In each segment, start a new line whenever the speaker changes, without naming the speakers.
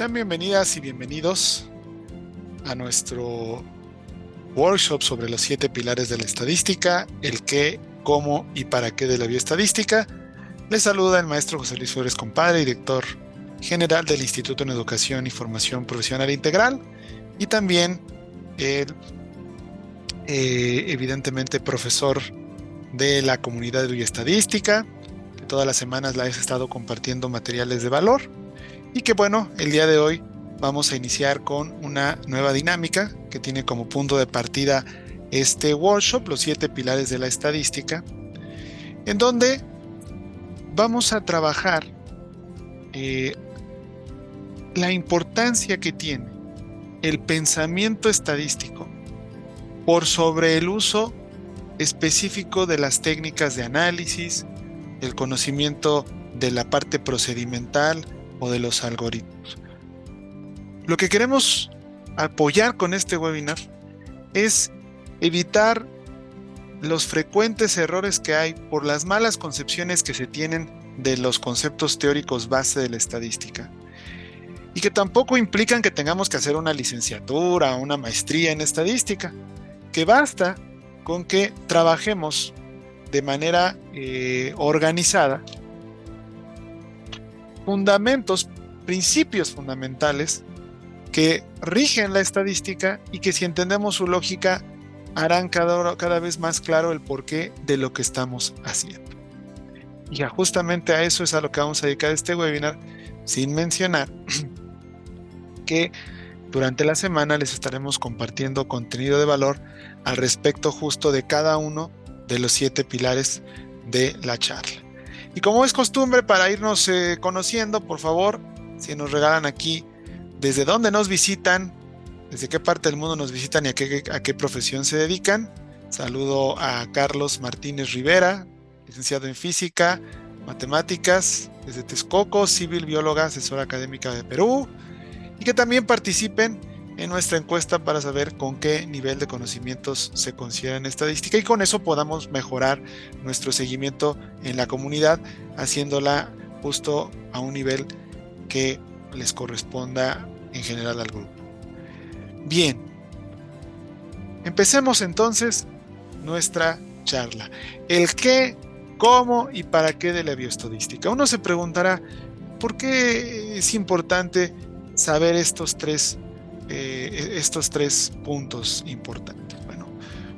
Sean bienvenidas y bienvenidos a nuestro workshop sobre los 7 pilares de la estadística, el qué, cómo y para qué de la bioestadística. Les saluda el maestro José Luis Flores Compadre, director general del Instituto en Educación y Formación Profesional Integral, y también evidentemente profesor de la comunidad de bioestadística, que todas las semanas les he estado compartiendo materiales de valor. Y que bueno, el día de hoy vamos a iniciar con una nueva dinámica que tiene como punto de partida este workshop, los 7 pilares de la estadística, en donde vamos a trabajar la importancia que tiene el pensamiento estadístico por sobre el uso específico de las técnicas de análisis, el conocimiento de la parte procedimental o de los algoritmos. Lo que queremos apoyar con este webinar es evitar los frecuentes errores que hay por las malas concepciones que se tienen de los conceptos teóricos base de la estadística, y que tampoco implican que tengamos que hacer una licenciatura o una maestría en estadística, que basta con que trabajemos de manera organizada fundamentos, principios fundamentales que rigen la estadística y que, si entendemos su lógica, harán cada vez más claro el porqué de lo que estamos haciendo. Y justamente a eso es a lo que vamos a dedicar este webinar, sin mencionar que durante la semana les estaremos compartiendo contenido de valor al respecto justo de cada uno de los 7 pilares de la charla. Y como es costumbre, para irnos conociendo, por favor, si nos regalan aquí desde dónde nos visitan, desde qué parte del mundo nos visitan y a qué profesión se dedican. Saludo a Carlos Martínez Rivera, licenciado en Física, Matemáticas, desde Texcoco, civil bióloga, asesora académica de Perú, y que también participen en nuestra encuesta para saber con qué nivel de conocimientos se considera en estadística, y con eso podamos mejorar nuestro seguimiento en la comunidad, haciéndola justo a un nivel que les corresponda en general al grupo. Bien, empecemos entonces nuestra charla. El qué, cómo y para qué de la bioestadística. Uno se preguntará, ¿por qué es importante saber estos tres puntos importantes? Bueno,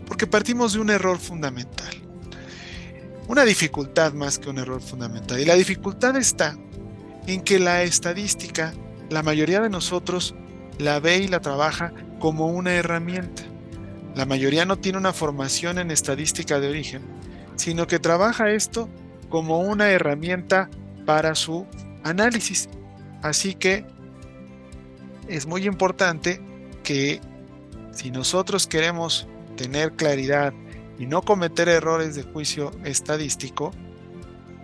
porque partimos de un error fundamental, una dificultad más que un error fundamental, y la dificultad está en que la estadística, la mayoría de nosotros la ve y la trabaja como una herramienta. La mayoría no tiene una formación en estadística de origen, sino que trabaja esto como una herramienta para su análisis. Así que es muy importante que, si nosotros queremos tener claridad y no cometer errores de juicio estadístico,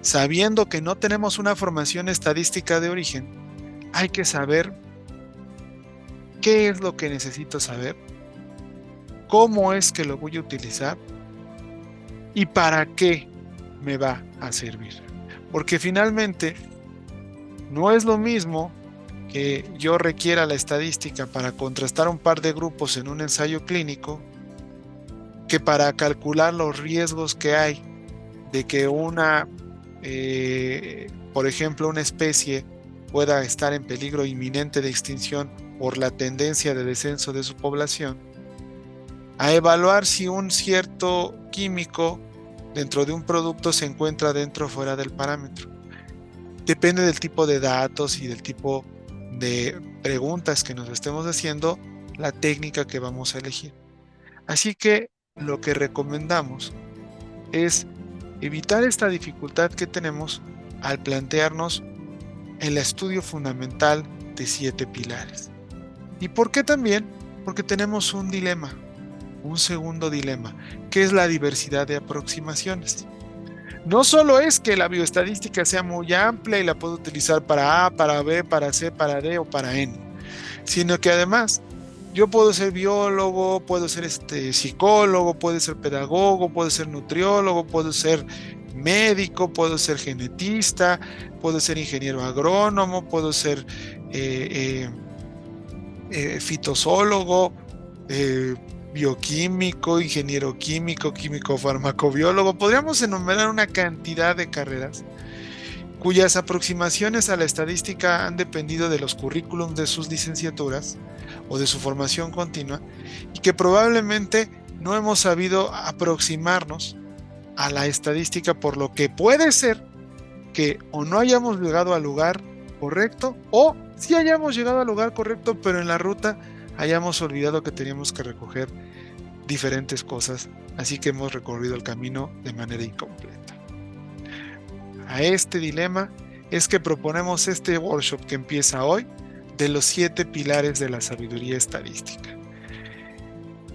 sabiendo que no tenemos una formación estadística de origen, hay que saber qué es lo que necesito saber, cómo es que lo voy a utilizar y para qué me va a servir. Porque finalmente no es lo mismo que yo requiera la estadística para contrastar un par de grupos en un ensayo clínico que para calcular los riesgos que hay de que por ejemplo, una especie pueda estar en peligro inminente de extinción por la tendencia de descenso de su población, a evaluar si un cierto químico dentro de un producto se encuentra dentro o fuera del parámetro. Depende del tipo de datos y del tipo de preguntas que nos estemos haciendo, la técnica que vamos a elegir. Así que lo que recomendamos es evitar esta dificultad que tenemos al plantearnos el estudio fundamental de 7 pilares. ¿Y por qué también? Porque tenemos un dilema, un segundo dilema, que es la diversidad de aproximaciones. No solo es que la bioestadística sea muy amplia y la puedo utilizar para A, para B, para C, para D o para N, sino que además yo puedo ser biólogo, puedo ser psicólogo, puedo ser pedagogo, puedo ser nutriólogo, puedo ser médico, puedo ser genetista, puedo ser ingeniero agrónomo, puedo ser fitosólogo, bioquímico, ingeniero químico, químico farmacobiólogo. Podríamos enumerar una cantidad de carreras cuyas aproximaciones a la estadística han dependido de los currículums de sus licenciaturas o de su formación continua, y que probablemente no hemos sabido aproximarnos a la estadística, por lo que puede ser que o no hayamos llegado al lugar correcto, o sí hayamos llegado al lugar correcto, pero en la ruta hayamos olvidado que teníamos que recoger diferentes cosas, así que hemos recorrido el camino de manera incompleta. A este dilema es que proponemos este workshop que empieza hoy, de los 7 pilares de la sabiduría estadística.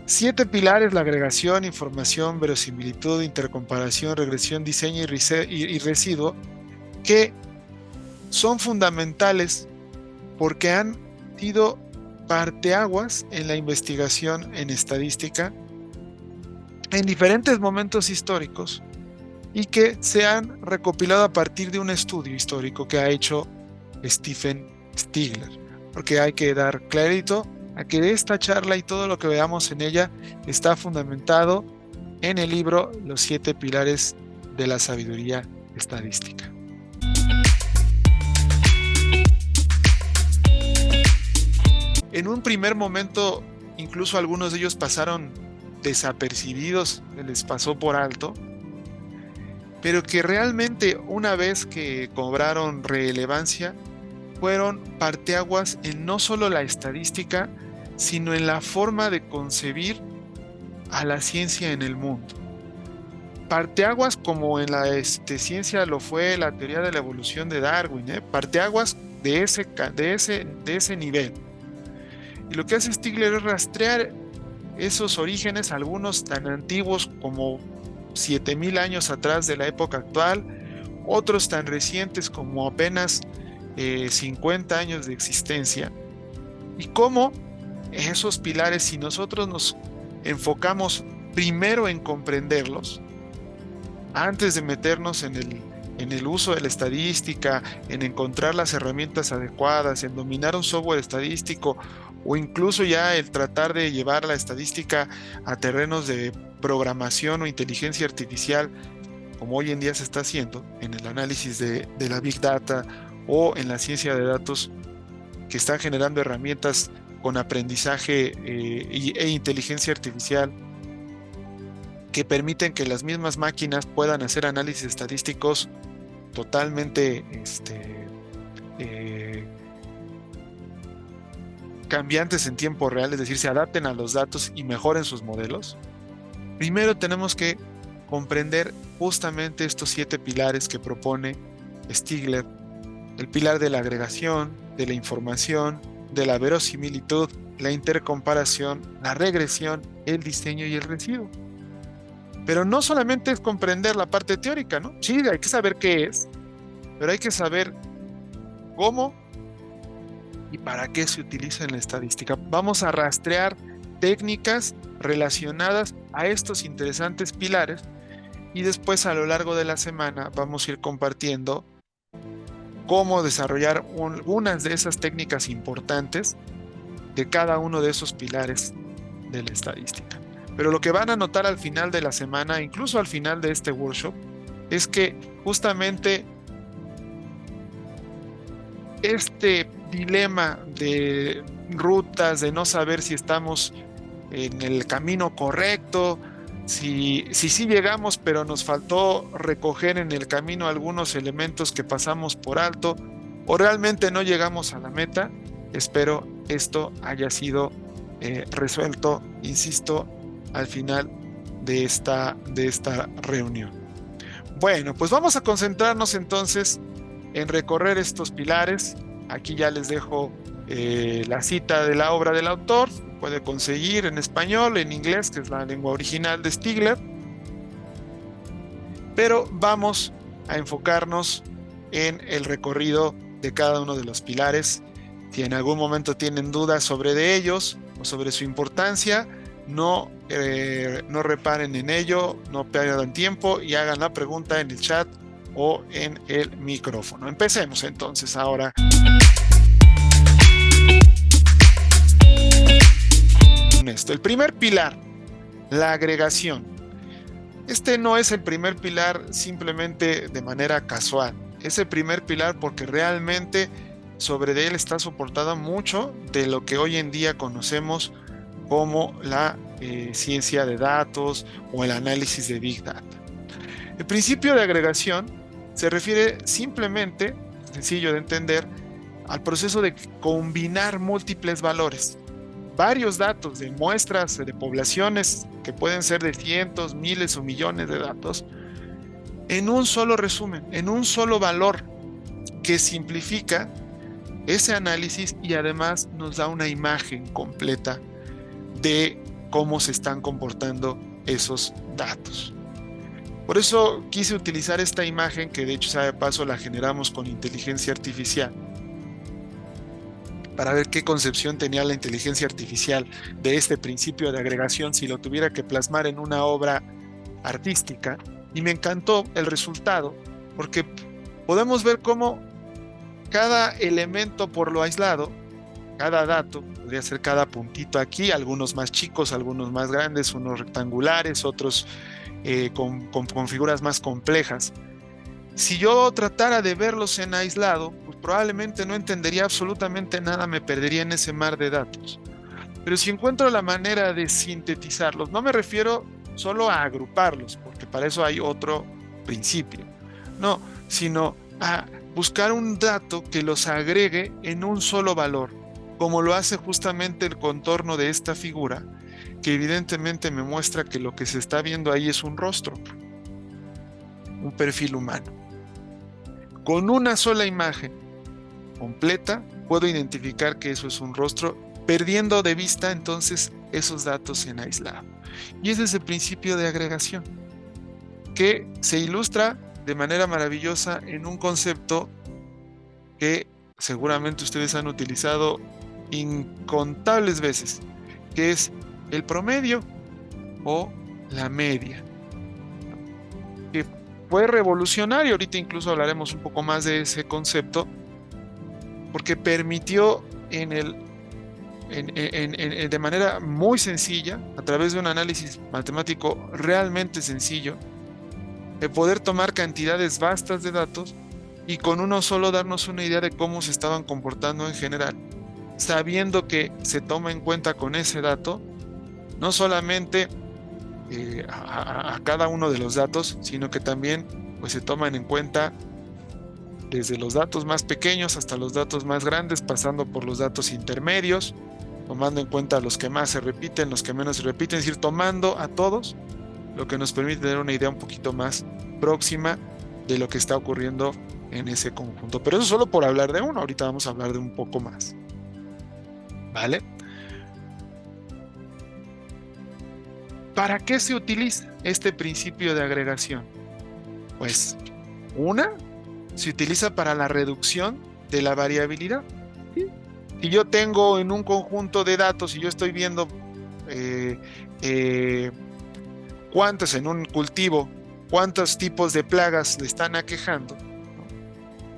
7 pilares: la agregación, información, verosimilitud, intercomparación, regresión, diseño y residuo, que son fundamentales porque han sido parteaguas en la investigación en estadística en diferentes momentos históricos, y que se han recopilado a partir de un estudio histórico que ha hecho Stephen Stigler, porque hay que dar crédito a que esta charla y todo lo que veamos en ella está fundamentado en el libro Los 7 pilares de la sabiduría estadística. En un primer momento, incluso algunos de ellos pasaron desapercibidos, se les pasó por alto, pero que realmente, una vez que cobraron relevancia, fueron parteaguas en no solo la estadística, sino en la forma de concebir a la ciencia en el mundo. Parteaguas como en la ciencia lo fue la teoría de la evolución de Darwin, parteaguas de ese nivel. Y lo que hace Stigler es rastrear esos orígenes, algunos tan antiguos como 7,000 años atrás de la época actual, otros tan recientes como apenas 50 años de existencia, y cómo esos pilares, si nosotros nos enfocamos primero en comprenderlos, antes de meternos en el uso de la estadística, en encontrar las herramientas adecuadas, en dominar un software estadístico, o incluso ya el tratar de llevar la estadística a terrenos de programación o inteligencia artificial, como hoy en día se está haciendo en el análisis de la Big Data o en la ciencia de datos, que están generando herramientas con aprendizaje e inteligencia artificial que permiten que las mismas máquinas puedan hacer análisis estadísticos totalmente cambiantes en tiempo real, es decir, se adapten a los datos y mejoren sus modelos. Primero tenemos que comprender justamente estos 7 pilares que propone Stigler: el pilar de la agregación, de la información, de la verosimilitud, la intercomparación, la regresión, el diseño y el residuo. Pero no solamente es comprender la parte teórica, ¿no? Sí, hay que saber qué es, pero hay que saber cómo y para qué se utiliza en la estadística. Vamos a rastrear técnicas relacionadas a estos interesantes pilares, y después, a lo largo de la semana, vamos a ir compartiendo cómo desarrollar algunas de esas técnicas importantes de cada uno de esos pilares de la estadística. Pero lo que van a notar al final de la semana, incluso al final de este workshop, es que justamente este dilema de rutas, de no saber si estamos en el camino correcto, si sí llegamos, pero nos faltó recoger en el camino algunos elementos que pasamos por alto, o realmente no llegamos a la meta. Espero esto haya sido resuelto, insisto, al final de esta reunión. Bueno, pues vamos a concentrarnos entonces en recorrer estos pilares. Aquí ya les dejo la cita de la obra del autor. Puede conseguir en español, en inglés, que es la lengua original de Stigler. Pero vamos a enfocarnos en el recorrido de cada uno de los pilares. Si en algún momento tienen dudas sobre ellos o sobre su importancia, no reparen en ello, no pierdan tiempo y hagan la pregunta en el chat o en el micrófono. Empecemos entonces ahora. con esto. El primer pilar, la agregación. Este no es el primer pilar simplemente de manera casual. Es el primer pilar porque realmente sobre de él está soportada mucho de lo que hoy en día conocemos como la ciencia de datos o el análisis de Big Data. El principio de agregación se refiere simplemente, sencillo de entender, al proceso de combinar múltiples valores, varios datos de muestras de poblaciones que pueden ser de cientos, miles o millones de datos, en un solo resumen, en un solo valor que simplifica ese análisis y además nos da una imagen completa de cómo se están comportando esos datos. Por eso quise utilizar esta imagen, que de hecho, sabe de paso, la generamos con inteligencia artificial, para ver qué concepción tenía la inteligencia artificial de este principio de agregación si lo tuviera que plasmar en una obra artística. Y me encantó el resultado, porque podemos ver cómo cada elemento por lo aislado, cada dato, podría ser cada puntito aquí, algunos más chicos, algunos más grandes, unos rectangulares, otros con figuras más complejas. Si yo tratara de verlos en aislado, pues probablemente no entendería absolutamente nada, me perdería en ese mar de datos. Pero si encuentro la manera de sintetizarlos, no me refiero solo a agruparlos, porque para eso hay otro principio, no, sino a buscar un dato que los agregue en un solo valor, como lo hace justamente el contorno de esta figura, que evidentemente me muestra que lo que se está viendo ahí es un rostro, un perfil humano. Con una sola imagen completa puedo identificar que eso es un rostro, perdiendo de vista entonces esos datos en aislado. Y ese es el principio de agregación, que se ilustra de manera maravillosa en un concepto que seguramente ustedes han utilizado incontables veces, que es el promedio o la media, que fue revolucionario. Ahorita incluso hablaremos un poco más de ese concepto, porque permitió de manera muy sencilla, a través de un análisis matemático realmente sencillo, de poder tomar cantidades vastas de datos y con uno solo darnos una idea de cómo se estaban comportando en general, sabiendo que se toma en cuenta con ese dato no solamente a cada uno de los datos, sino que también pues se toman en cuenta desde los datos más pequeños hasta los datos más grandes, pasando por los datos intermedios, tomando en cuenta los que más se repiten, los que menos se repiten, es decir, tomando a todos, lo que nos permite tener una idea un poquito más próxima de lo que está ocurriendo en ese conjunto. Pero eso solo por hablar de uno, ahorita vamos a hablar de un poco más. ¿Vale? ¿Para qué se utiliza este principio de agregación? Pues, se utiliza para la reducción de la variabilidad. ¿Sí? Si yo tengo en un conjunto de datos y yo estoy viendo cuántos en un cultivo, cuántos tipos de plagas le están aquejando, ¿no?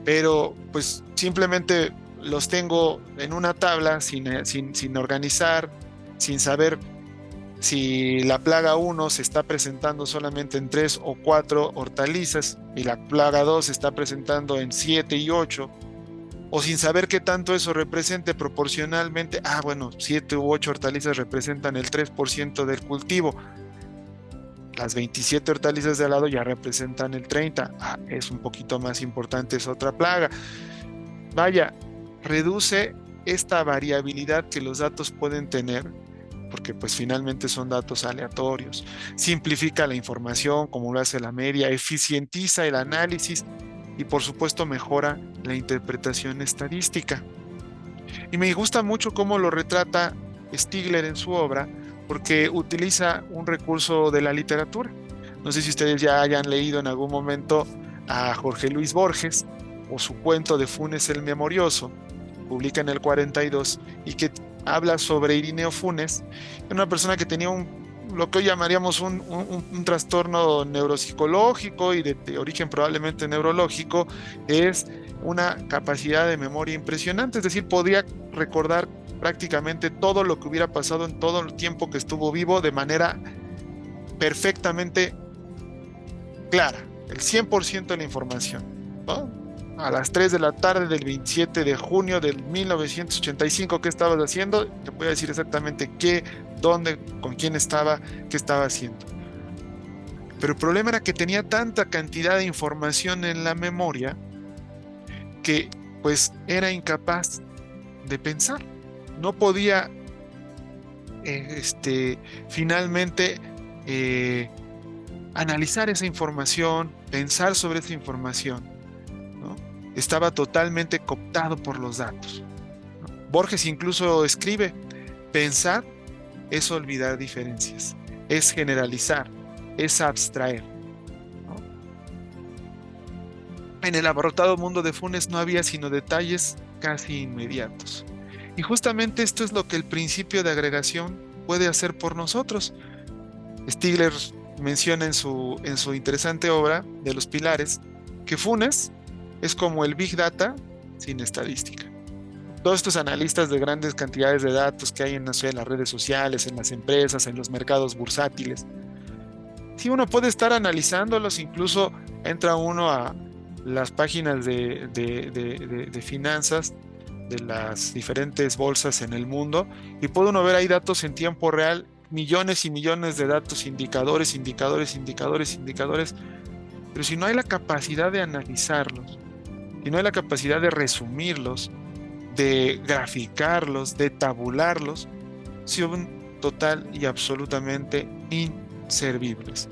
Pero pues simplemente los tengo en una tabla sin organizar, sin saber si la plaga 1 se está presentando solamente en 3 o 4 hortalizas y la plaga 2 se está presentando en 7 y 8, o sin saber qué tanto eso represente proporcionalmente, bueno, 7 u 8 hortalizas representan el 3% del cultivo, las 27 hortalizas de al lado ya representan el 30%, es un poquito más importante, es otra plaga. Vaya, reduce esta variabilidad que los datos pueden tener, porque pues finalmente son datos aleatorios, simplifica la información como lo hace la media, eficientiza el análisis y por supuesto mejora la interpretación estadística. Y me gusta mucho cómo lo retrata Stigler en su obra, porque utiliza un recurso de la literatura. No sé si ustedes ya hayan leído en algún momento a Jorge Luis Borges o su cuento de Funes el Memorioso, publica en el 42, y que habla sobre Irineo Funes, una persona que tenía lo que hoy llamaríamos un trastorno neuropsicológico y de origen probablemente neurológico. Es una capacidad de memoria impresionante, es decir, podía recordar prácticamente todo lo que hubiera pasado en todo el tiempo que estuvo vivo de manera perfectamente clara, el 100% de la información, ¿no? A las 3 de la tarde del 27 de junio del 1985, ¿qué estabas haciendo? Te voy a decir exactamente qué, dónde, con quién estaba, qué estaba haciendo. Pero el problema era que tenía tanta cantidad de información en la memoria que pues era incapaz de pensar. No podía finalmente analizar esa información, pensar sobre esa información, ¿no? Estaba totalmente cooptado por los datos, ¿no? Borges incluso escribe: pensar es olvidar diferencias, es generalizar, es abstraer, ¿no? En el abarrotado mundo de Funes no había sino detalles casi inmediatos. Y justamente esto es lo que el principio de agregación puede hacer por nosotros. Stigler menciona en su interesante obra de los pilares que Funes es como el Big Data sin estadística. Todos estos analistas de grandes cantidades de datos que hay en, no sé, en las redes sociales, en las empresas, en los mercados bursátiles, sí, uno puede estar analizándolos, incluso entra uno a las páginas de finanzas de las diferentes bolsas en el mundo y puede uno ver ahí datos en tiempo real, millones y millones de datos, indicadores, pero si no hay la capacidad de analizarlos, si no hay la capacidad de resumirlos, de graficarlos, de tabularlos, son total y absolutamente inservibles.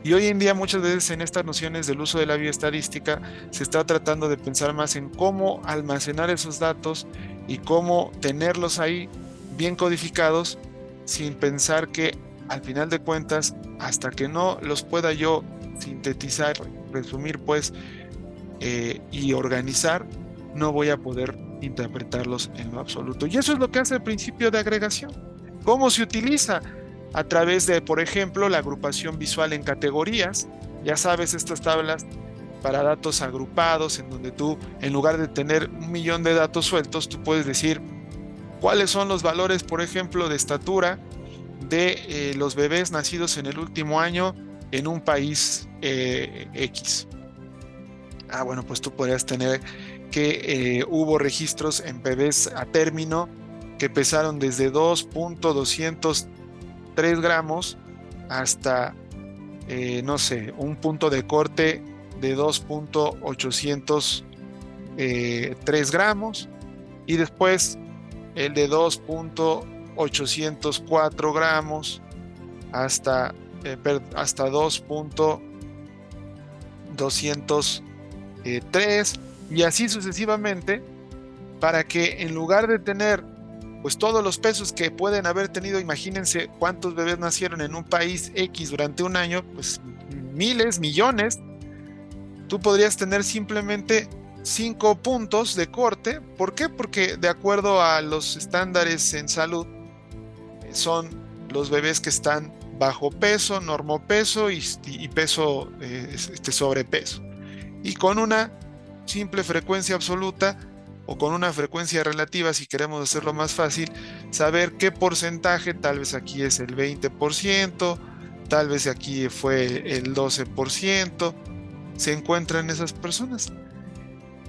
Y hoy en día muchas veces en estas nociones del uso de la bioestadística se está tratando de pensar más en cómo almacenar esos datos y cómo tenerlos ahí bien codificados, sin pensar que al final de cuentas, hasta que no los pueda yo sintetizar, resumir pues y organizar, no voy a poder interpretarlos en lo absoluto. Y eso es lo que hace el principio de agregación. ¿Cómo se utiliza? A través de, por ejemplo, la agrupación visual en categorías. Ya sabes, estas tablas para datos agrupados, en donde tú, en lugar de tener 1.000.000 de datos sueltos, tú puedes decir cuáles son los valores, por ejemplo, de estatura de los bebés nacidos en el último año en un país X. Bueno, pues tú podrías tener que hubo registros en bebés a término que pesaron desde 2.203 gramos hasta, no sé, un punto de corte de 2.803 gramos y después el de 2.804 gramos hasta 2.203 y así sucesivamente, para que en lugar de tener pues todos los pesos que pueden haber tenido, imagínense cuántos bebés nacieron en un país X durante un año, pues miles, millones, tú podrías tener simplemente 5 puntos de corte. ¿Por qué? Porque de acuerdo a los estándares en salud, son los bebés que están bajo peso, normopeso y peso, sobrepeso. Y con una simple frecuencia absoluta o con una frecuencia relativa, si queremos hacerlo más fácil, saber qué porcentaje, tal vez aquí es el 20%, tal vez aquí fue el 12%, se encuentran esas personas.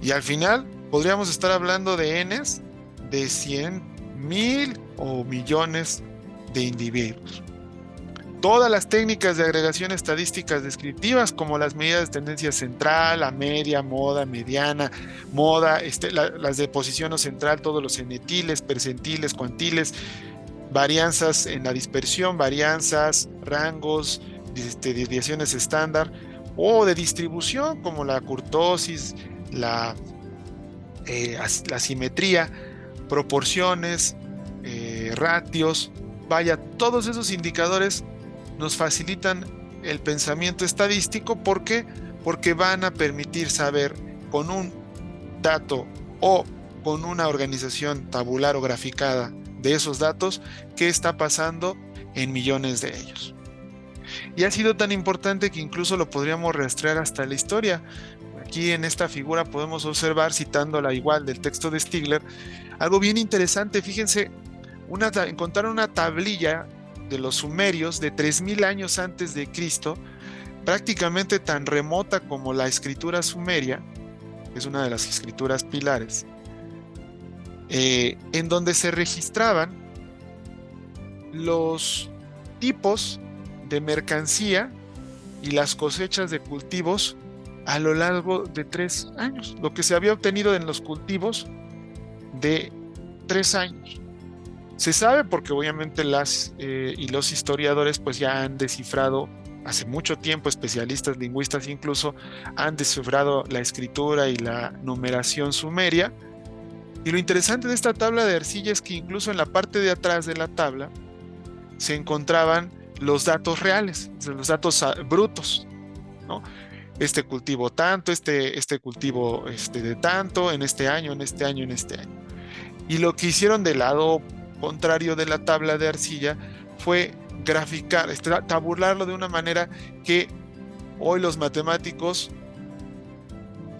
Y al final podríamos estar hablando de Ns de 100, 1000 o millones de individuos. Todas las técnicas de agregación estadísticas descriptivas, como las medidas de tendencia central, la media, moda, mediana, moda, las de posición o central, todos los cenetiles, percentiles, cuantiles, varianzas en la dispersión, varianzas, rangos, desviaciones estándar, o de distribución, como la kurtosis, la simetría, proporciones, ratios. Vaya, todos esos indicadores nos facilitan el pensamiento estadístico. ¿Por qué? Porque van a permitir saber con un dato o con una organización tabular o graficada de esos datos qué está pasando en millones de ellos. Y ha sido tan importante que incluso lo podríamos rastrear hasta la historia. Aquí en esta figura podemos observar, citándola igual del texto de Stigler, algo bien interesante. Fíjense, encontraron una tablilla de los sumerios de 3000 años antes de Cristo, prácticamente tan remota como la escritura sumeria, que es una de las escrituras pilares, en donde se registraban los tipos de mercancía y las cosechas de cultivos a lo largo de 3 años, lo que se había obtenido en los cultivos de 3 años. Se sabe porque obviamente las y los historiadores pues ya han descifrado hace mucho tiempo, especialistas lingüistas incluso han descifrado la escritura y la numeración sumeria. Y lo interesante de esta tabla de arcilla es que incluso en la parte de atrás de la tabla se encontraban los datos reales, los datos brutos, ¿no? Este cultivo tanto, este cultivo de tanto, en este año, en este año, en este año. Y lo que hicieron del lado contrario de la tabla de arcilla fue graficar, tabularlo de una manera que hoy los matemáticos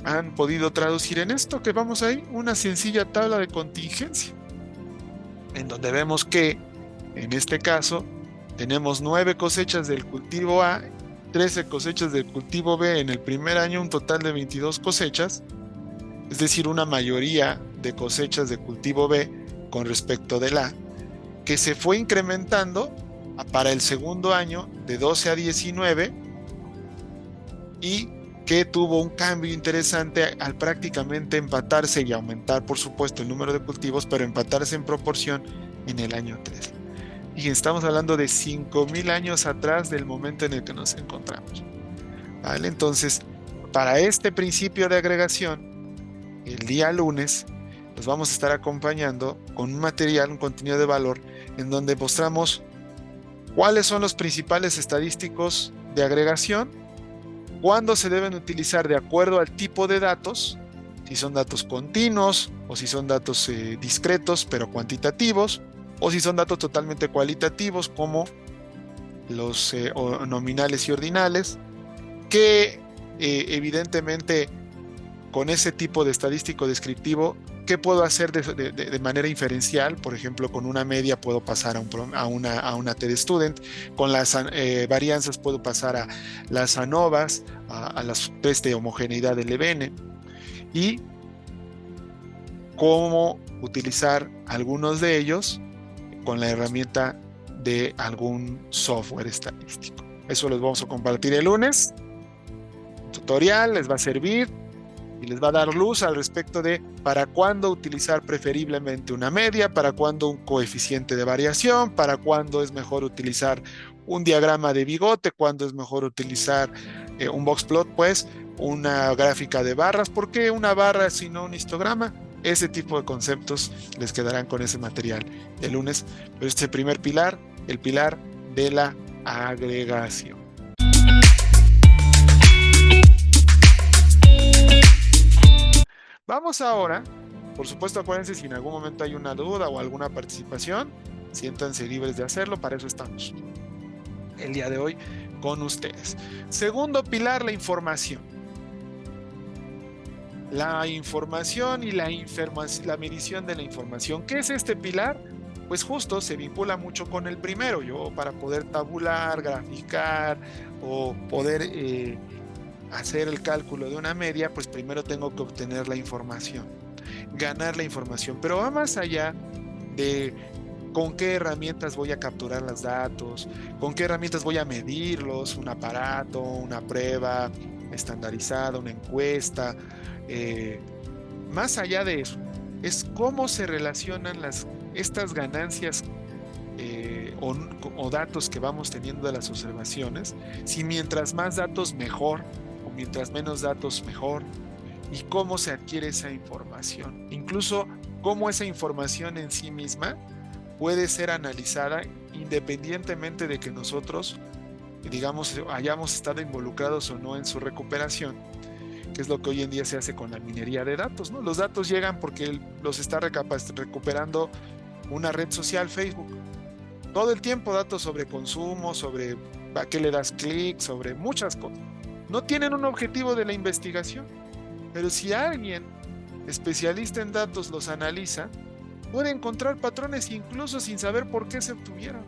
han podido traducir en esto que vamos ahí, una sencilla tabla de contingencia, en donde vemos que en este caso tenemos 9 cosechas del cultivo A, 13 cosechas del cultivo B en el primer año, un total de 22 cosechas, es decir, una mayoría de cosechas de cultivo B con respecto del A, que se fue incrementando para el segundo año de 12 a 19 y que tuvo un cambio interesante al prácticamente empatarse y aumentar, por supuesto, el número de cultivos, pero empatarse en proporción en el año 13. Y estamos hablando de 5000 años atrás del momento en el que nos encontramos. ¿Vale? Entonces, para este principio de agregación, el día lunes, nos vamos a estar acompañando con un material, un contenido de valor, en donde mostramos cuáles son los principales estadísticos de agregación, cuándo se deben utilizar de acuerdo al tipo de datos, si son datos continuos o si son datos discretos pero cuantitativos, o si son datos totalmente cualitativos como los nominales y ordinales, que evidentemente con ese tipo de estadístico descriptivo, ¿qué puedo hacer de manera inferencial? Por ejemplo, con una media puedo pasar a una TD-Student, con las varianzas puedo pasar a las ANOVAs, a las test de homogeneidad del EBN, y cómo utilizar algunos de ellos con la herramienta de algún software estadístico. Eso les vamos a compartir el lunes. Un tutorial les va a servir y les va a dar luz al respecto de para cuándo utilizar preferiblemente una media, para cuándo un coeficiente de variación, para cuándo es mejor utilizar un diagrama de bigote, cuándo es mejor utilizar un boxplot, pues una gráfica de barras. ¿Por qué una barra sino un histograma? Ese tipo de conceptos les quedarán con ese material el lunes. Pero este primer pilar, el pilar de la agregación. Vamos ahora, por supuesto, acuérdense, si en algún momento hay una duda o alguna participación, siéntanse libres de hacerlo, para eso estamos el día de hoy con ustedes. Segundo pilar, la información. La información y la medición de la información. ¿Qué es este pilar? Pues justo se vincula mucho con el primero. Yo, para poder tabular, graficar o poder hacer el cálculo de una media, pues primero tengo que obtener la información, ganar la información, pero va más allá de con qué herramientas voy a capturar los datos, con qué herramientas voy a medirlos, un aparato, una prueba estandarizada, una encuesta. Más allá de eso, es cómo se relacionan estas ganancias o datos que vamos teniendo de las observaciones, si mientras más datos mejor, o mientras menos datos mejor, y cómo se adquiere esa información. Incluso cómo esa información en sí misma puede ser analizada independientemente de que nosotros, digamos, hayamos estado involucrados o no en su recuperación, que es lo que hoy en día se hace con la minería de datos, ¿no? Los datos llegan porque los está recuperando una red social, Facebook. Todo el tiempo datos sobre consumo, sobre a qué le das clic, sobre muchas cosas. No tienen un objetivo de la investigación. Pero si alguien especialista en datos los analiza, puede encontrar patrones incluso sin saber por qué se obtuvieron.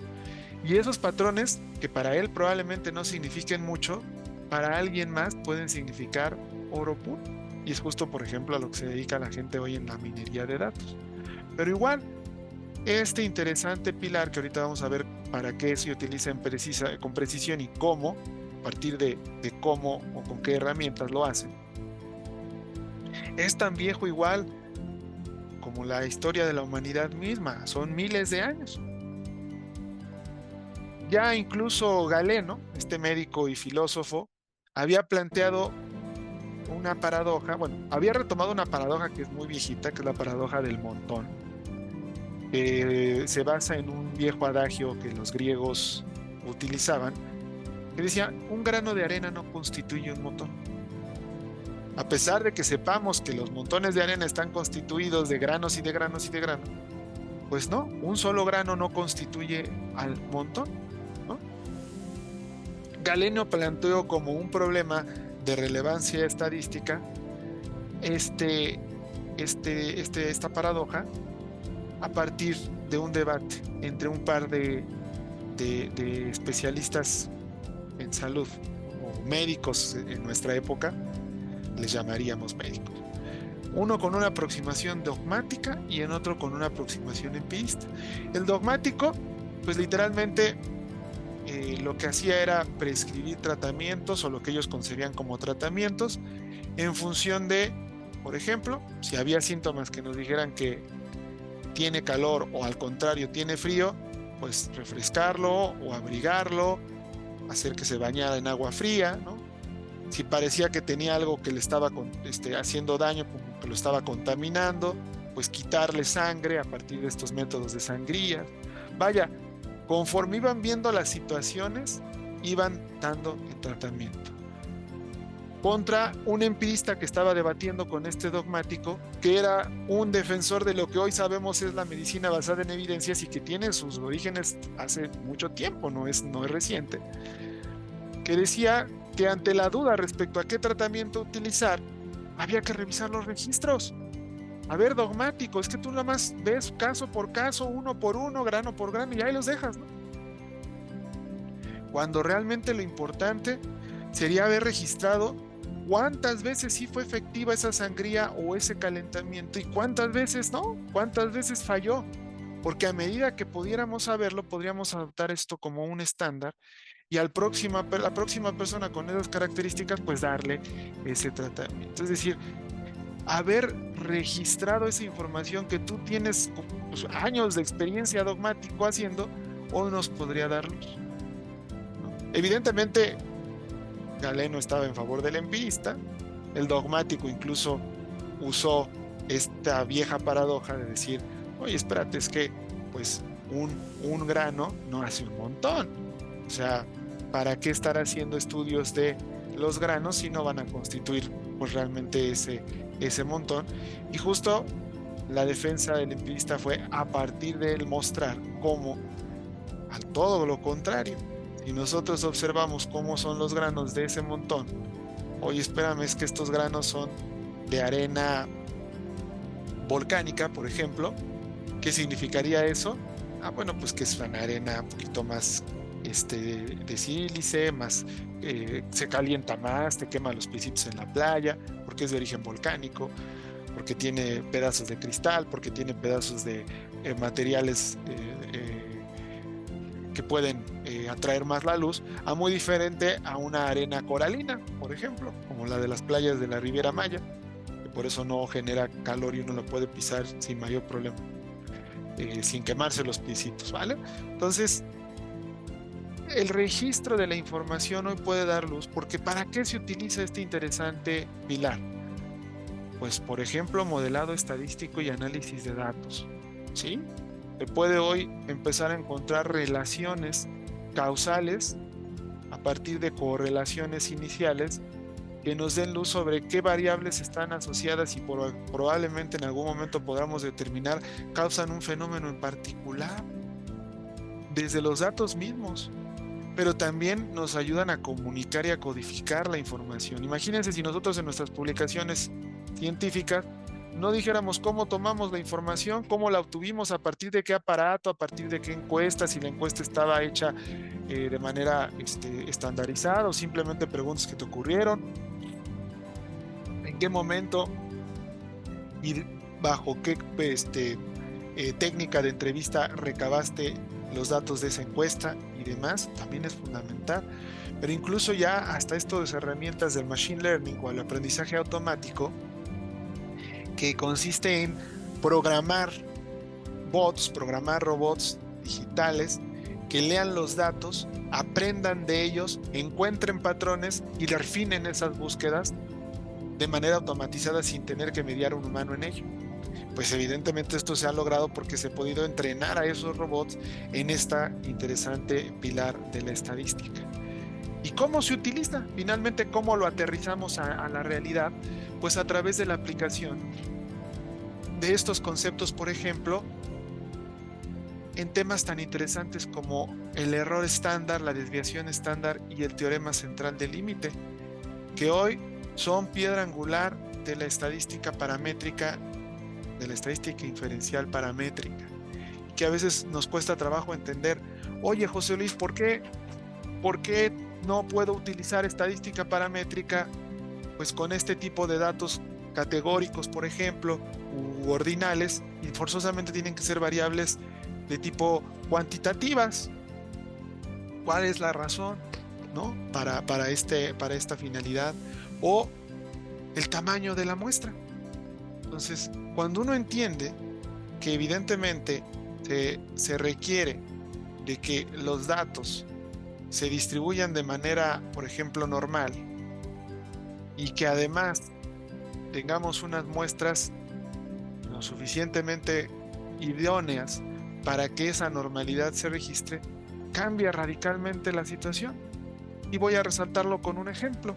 Y esos patrones, que para él probablemente no signifiquen mucho, para alguien más pueden significar oro puro. Y es justo, por ejemplo, a lo que se dedica la gente hoy en la minería de datos. Pero igual, este interesante pilar que ahorita vamos a ver para qué se utiliza con precisión y cómo, a partir de cómo o con qué herramientas lo hacen, es tan viejo igual como la historia de la humanidad misma, son miles de años. Ya incluso Galeno, este médico y filósofo, había planteado una paradoja, bueno, había retomado una paradoja que es muy viejita, que es la paradoja del montón, que se basa en un viejo adagio que los griegos utilizaban, que decía, un grano de arena no constituye un montón. A pesar de que sepamos que los montones de arena están constituidos de granos y de granos y de granos, pues no, un solo grano no constituye al montón, ¿no? Galeno planteó como un problema de relevancia estadística esta paradoja a partir de un debate entre un par de especialistas en salud o médicos en nuestra época, les llamaríamos médicos. Uno con una aproximación dogmática y en otro con una aproximación empirista. El dogmático, pues literalmente lo que hacía era prescribir tratamientos o lo que ellos concebían como tratamientos en función de, por ejemplo, si había síntomas que nos dijeran que tiene calor o al contrario tiene frío, pues refrescarlo o abrigarlo, hacer que se bañara en agua fría, ¿no? Si parecía que tenía algo que le estaba haciendo daño, como que lo estaba contaminando, pues quitarle sangre a partir de estos métodos de sangría. Vaya, conforme iban viendo las situaciones, iban dando el tratamiento. Contra un empirista que estaba debatiendo con este dogmático, que era un defensor de lo que hoy sabemos es la medicina basada en evidencias y que tiene sus orígenes hace mucho tiempo, no es reciente, que decía que ante la duda respecto a qué tratamiento utilizar, había que revisar los registros. A ver, dogmático, es que tú nada más ves caso por caso, uno por uno, grano por grano y ahí los dejas, ¿no? Cuando realmente lo importante sería haber registrado cuántas veces sí fue efectiva esa sangría o ese calentamiento y cuántas veces no, cuántas veces falló. Porque a medida que pudiéramos saberlo, podríamos adoptar esto como un estándar y la próxima persona con esas características, pues darle ese tratamiento. Es decir, haber registrado esa información que tú tienes pues, años de experiencia dogmático haciendo, hoy nos podría dar luz, ¿no? Evidentemente, Galeno estaba en favor del empirista, el dogmático incluso usó esta vieja paradoja de decir, oye, espérate, es que pues un grano no hace un montón. O sea, ¿para qué estar haciendo estudios de los granos si no van a constituir pues realmente ese montón? Y justo la defensa del empirista fue a partir de él mostrar cómo, al todo lo contrario, si nosotros observamos cómo son los granos de ese montón, oye, espérame, es que estos granos son de arena volcánica, por ejemplo. ¿Qué significaría eso? Ah, bueno, pues que es una arena un poquito más de sílice, más se calienta más, te quema los piecitos en la playa, porque es de origen volcánico, porque tiene pedazos de cristal, porque tiene pedazos de materiales que pueden atraer más la luz, a muy diferente a una arena coralina, por ejemplo, como la de las playas de la Riviera Maya, que por eso no genera calor y uno lo puede pisar sin mayor problema. Sin quemarse los piecitos, ¿vale? Entonces, el registro de la información hoy puede dar luz, porque ¿para qué se utiliza este interesante pilar? Pues, por ejemplo, modelado estadístico y análisis de datos, ¿sí? Se puede hoy empezar a encontrar relaciones causales a partir de correlaciones iniciales que nos den luz sobre qué variables están asociadas y probablemente en algún momento podamos determinar causan un fenómeno en particular desde los datos mismos, pero también nos ayudan a comunicar y a codificar la información. Imagínense si nosotros en nuestras publicaciones científicas, no dijéramos cómo tomamos la información, cómo la obtuvimos, a partir de qué aparato, a partir de qué encuesta, si la encuesta estaba hecha de manera estandarizada o simplemente preguntas que te ocurrieron, en qué momento y bajo qué técnica de entrevista recabaste los datos de esa encuesta y demás, también es fundamental. Pero incluso ya hasta esto de herramientas del machine learning o el aprendizaje automático, que consiste en programar bots, programar robots digitales que lean los datos, aprendan de ellos, encuentren patrones y refinen esas búsquedas de manera automatizada sin tener que mediar un humano en ello. Pues evidentemente esto se ha logrado porque se ha podido entrenar a esos robots en esta interesante pilar de la estadística. ¿Y cómo se utiliza? Finalmente, ¿cómo lo aterrizamos a la realidad? Pues a través de la aplicación de estos conceptos, por ejemplo, en temas tan interesantes como el error estándar, la desviación estándar y el teorema central del límite, que hoy son piedra angular de la estadística paramétrica, de la estadística inferencial paramétrica, que a veces nos cuesta trabajo entender. Oye, José Luis, ¿por qué no puedo utilizar estadística paramétrica pues con este tipo de datos categóricos, por ejemplo, u ordinales, y forzosamente tienen que ser variables de tipo cuantitativas? ¿Cuál es la razón, ¿no? para esta finalidad? O el tamaño de la muestra. Entonces, cuando uno entiende que evidentemente se requiere de que los datos se distribuyan de manera, por ejemplo, normal, y que además tengamos unas muestras lo suficientemente idóneas para que esa normalidad se registre, cambia radicalmente la situación. Y voy a resaltarlo con un ejemplo.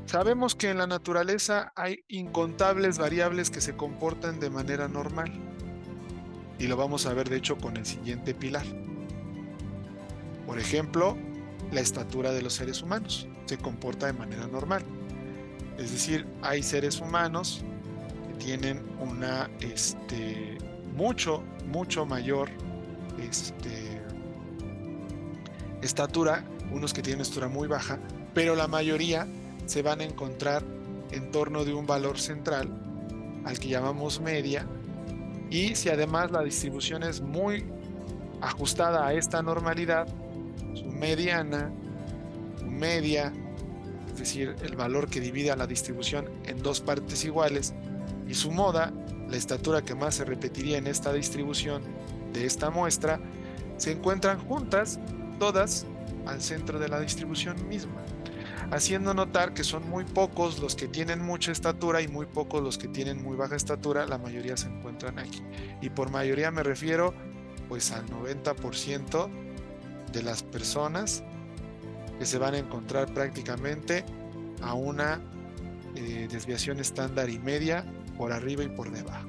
Sabemos que en la naturaleza hay incontables variables que se comportan de manera normal. Y lo vamos a ver, de hecho, con el siguiente pilar. Por ejemplo, la estatura de los seres humanos se comporta de manera normal. Es decir, hay seres humanos que tienen una mucho mayor estatura, unos que tienen estatura muy baja, pero la mayoría se van a encontrar en torno de un valor central al que llamamos media, y si además la distribución es muy ajustada a esta normalidad, su mediana, su media, es decir, el valor que divide a la distribución en dos partes iguales, y su moda, la estatura que más se repetiría en esta distribución de esta muestra, se encuentran juntas todas al centro de la distribución misma, haciendo notar que son muy pocos los que tienen mucha estatura y muy pocos los que tienen muy baja estatura. La mayoría se encuentran aquí, y por mayoría me refiero pues al 90% de las personas que se van a encontrar prácticamente a una desviación estándar y media por arriba y por debajo.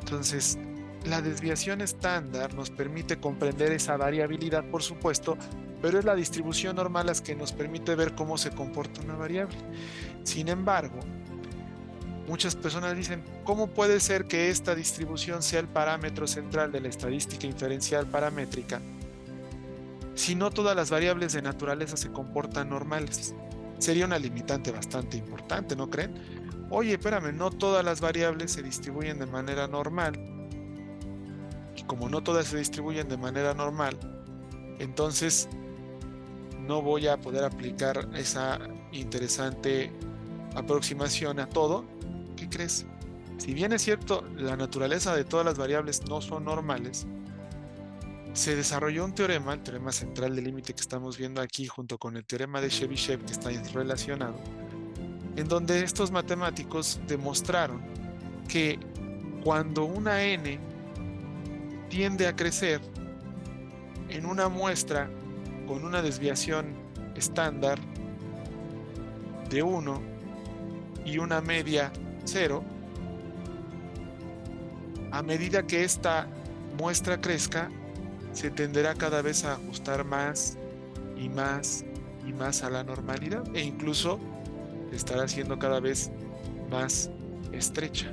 Entonces, la desviación estándar nos permite comprender esa variabilidad, por supuesto, pero es la distribución normal la que nos permite ver cómo se comporta una variable. Sin embargo, muchas personas dicen, ¿cómo puede ser que esta distribución sea el parámetro central de la estadística inferencial paramétrica si no todas las variables de naturaleza se comportan normales? Sería una limitante bastante importante, ¿no creen? Oye, espérame, no todas las variables se distribuyen de manera normal. Y como no todas se distribuyen de manera normal, entonces no voy a poder aplicar esa interesante aproximación a todo. ¿Qué crees? Si bien es cierto, la naturaleza de todas las variables no son normales, se desarrolló un teorema, el teorema central del límite que estamos viendo aquí, junto con el teorema de Chebyshev, que está relacionado, en donde estos matemáticos demostraron que cuando una n tiende a crecer en una muestra con una desviación estándar de 1 y una media 0, a medida que esta muestra crezca, se tenderá cada vez a ajustar más y más y más a la normalidad, e incluso estará siendo cada vez más estrecha.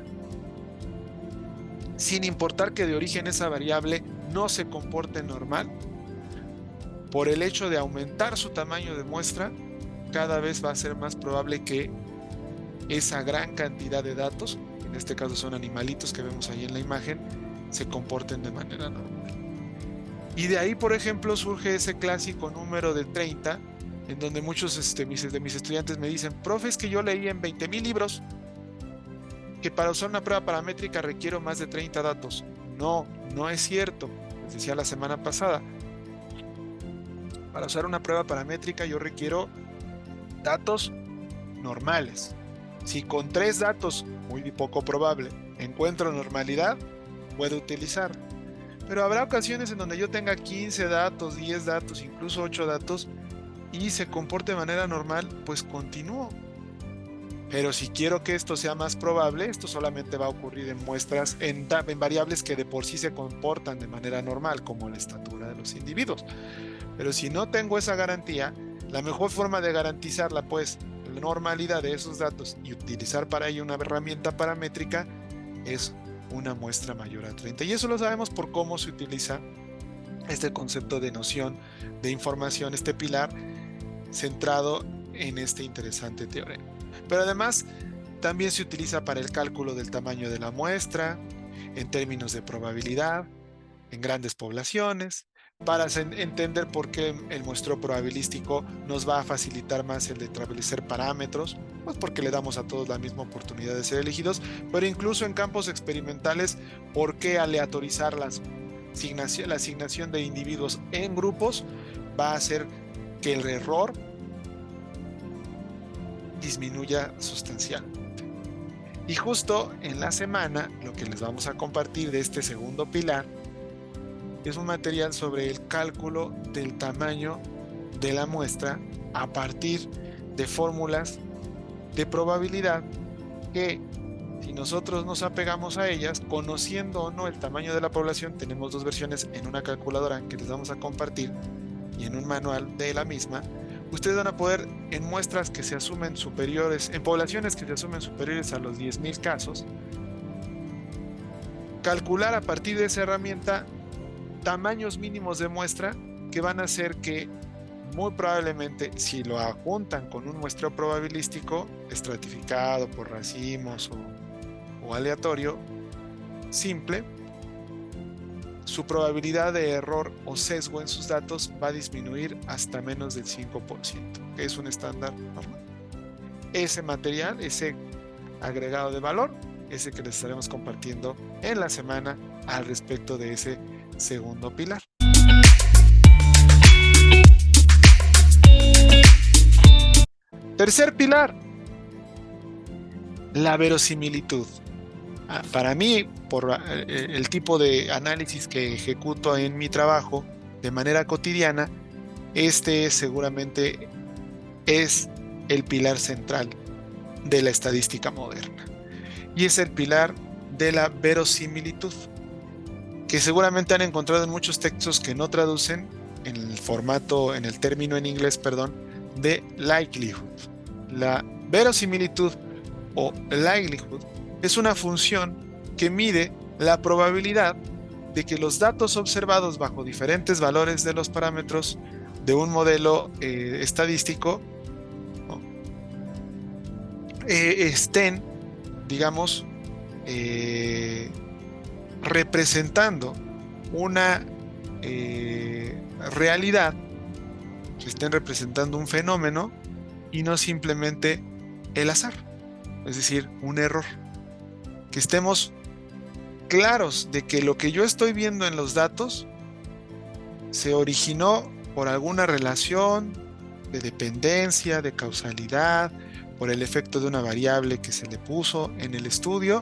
Sin importar que de origen esa variable no se comporte normal, por el hecho de aumentar su tamaño de muestra, cada vez va a ser más probable que esa gran cantidad de datos, en este caso son animalitos que vemos ahí en la imagen, se comporten de manera normal. Y de ahí, por ejemplo, surge ese clásico número de 30, en donde muchos de mis estudiantes me dicen, profe, es que yo leí en 20,000 libros que para usar una prueba paramétrica requiero más de 30 datos. No, no es cierto. Les decía la semana pasada, para usar una prueba paramétrica yo requiero datos normales. Si con 3 datos, muy poco probable, encuentro normalidad, puedo utilizar. Pero habrá ocasiones en donde yo tenga 15 datos, 10 datos, incluso 8 datos y se comporte de manera normal, pues continúo. Pero si quiero que esto sea más probable, esto solamente va a ocurrir en muestras, en variables que de por sí se comportan de manera normal, como la estatura de los individuos. Pero si no tengo esa garantía, la mejor forma de garantizarla, pues, la normalidad de esos datos y utilizar para ello una herramienta paramétrica es una muestra mayor a 30. Y eso lo sabemos por cómo se utiliza este concepto de noción de información, este pilar centrado en este interesante teorema. Pero además también se utiliza para el cálculo del tamaño de la muestra, en términos de probabilidad, en grandes poblaciones, para entender por qué el muestreo probabilístico nos va a facilitar más el de establecer parámetros, pues porque le damos a todos la misma oportunidad de ser elegidos, pero incluso en campos experimentales, por qué aleatorizar la asignación de individuos en grupos va a hacer que el error disminuya sustancialmente. Y justo en la semana, lo que les vamos a compartir de este segundo pilar es un material sobre el cálculo del tamaño de la muestra a partir de fórmulas de probabilidad que, si nosotros nos apegamos a ellas, conociendo o no el tamaño de la población, tenemos 2 versiones en una calculadora que les vamos a compartir y en un manual de la misma. Ustedes van a poder, en muestras que se asumen superiores, en poblaciones que se asumen superiores a los 10,000 casos, calcular a partir de esa herramienta tamaños mínimos de muestra que van a hacer que muy probablemente, si lo adjuntan con un muestreo probabilístico estratificado por racimos o aleatorio simple, su probabilidad de error o sesgo en sus datos va a disminuir hasta menos del 5%, que es un estándar normal. Ese material, ese agregado de valor, ese que les estaremos compartiendo en la semana al respecto de ese segundo pilar. Tercer pilar, la verosimilitud. Para mí, por el tipo de análisis que ejecuto en mi trabajo de manera cotidiana, este seguramente es el pilar central de la estadística moderna. Y es el pilar de la verosimilitud, que seguramente han encontrado en muchos textos que no traducen en el formato, en el término en inglés, de likelihood. La verosimilitud o likelihood es una función que mide la probabilidad de que los datos observados bajo diferentes valores de los parámetros de un modelo estadístico, ¿no?, estén, digamos, representando una realidad, que estén representando un fenómeno y no simplemente el azar, es decir, un error. Que estemos claros de que lo que yo estoy viendo en los datos se originó por alguna relación de dependencia, de causalidad, por el efecto de una variable que se le puso en el estudio,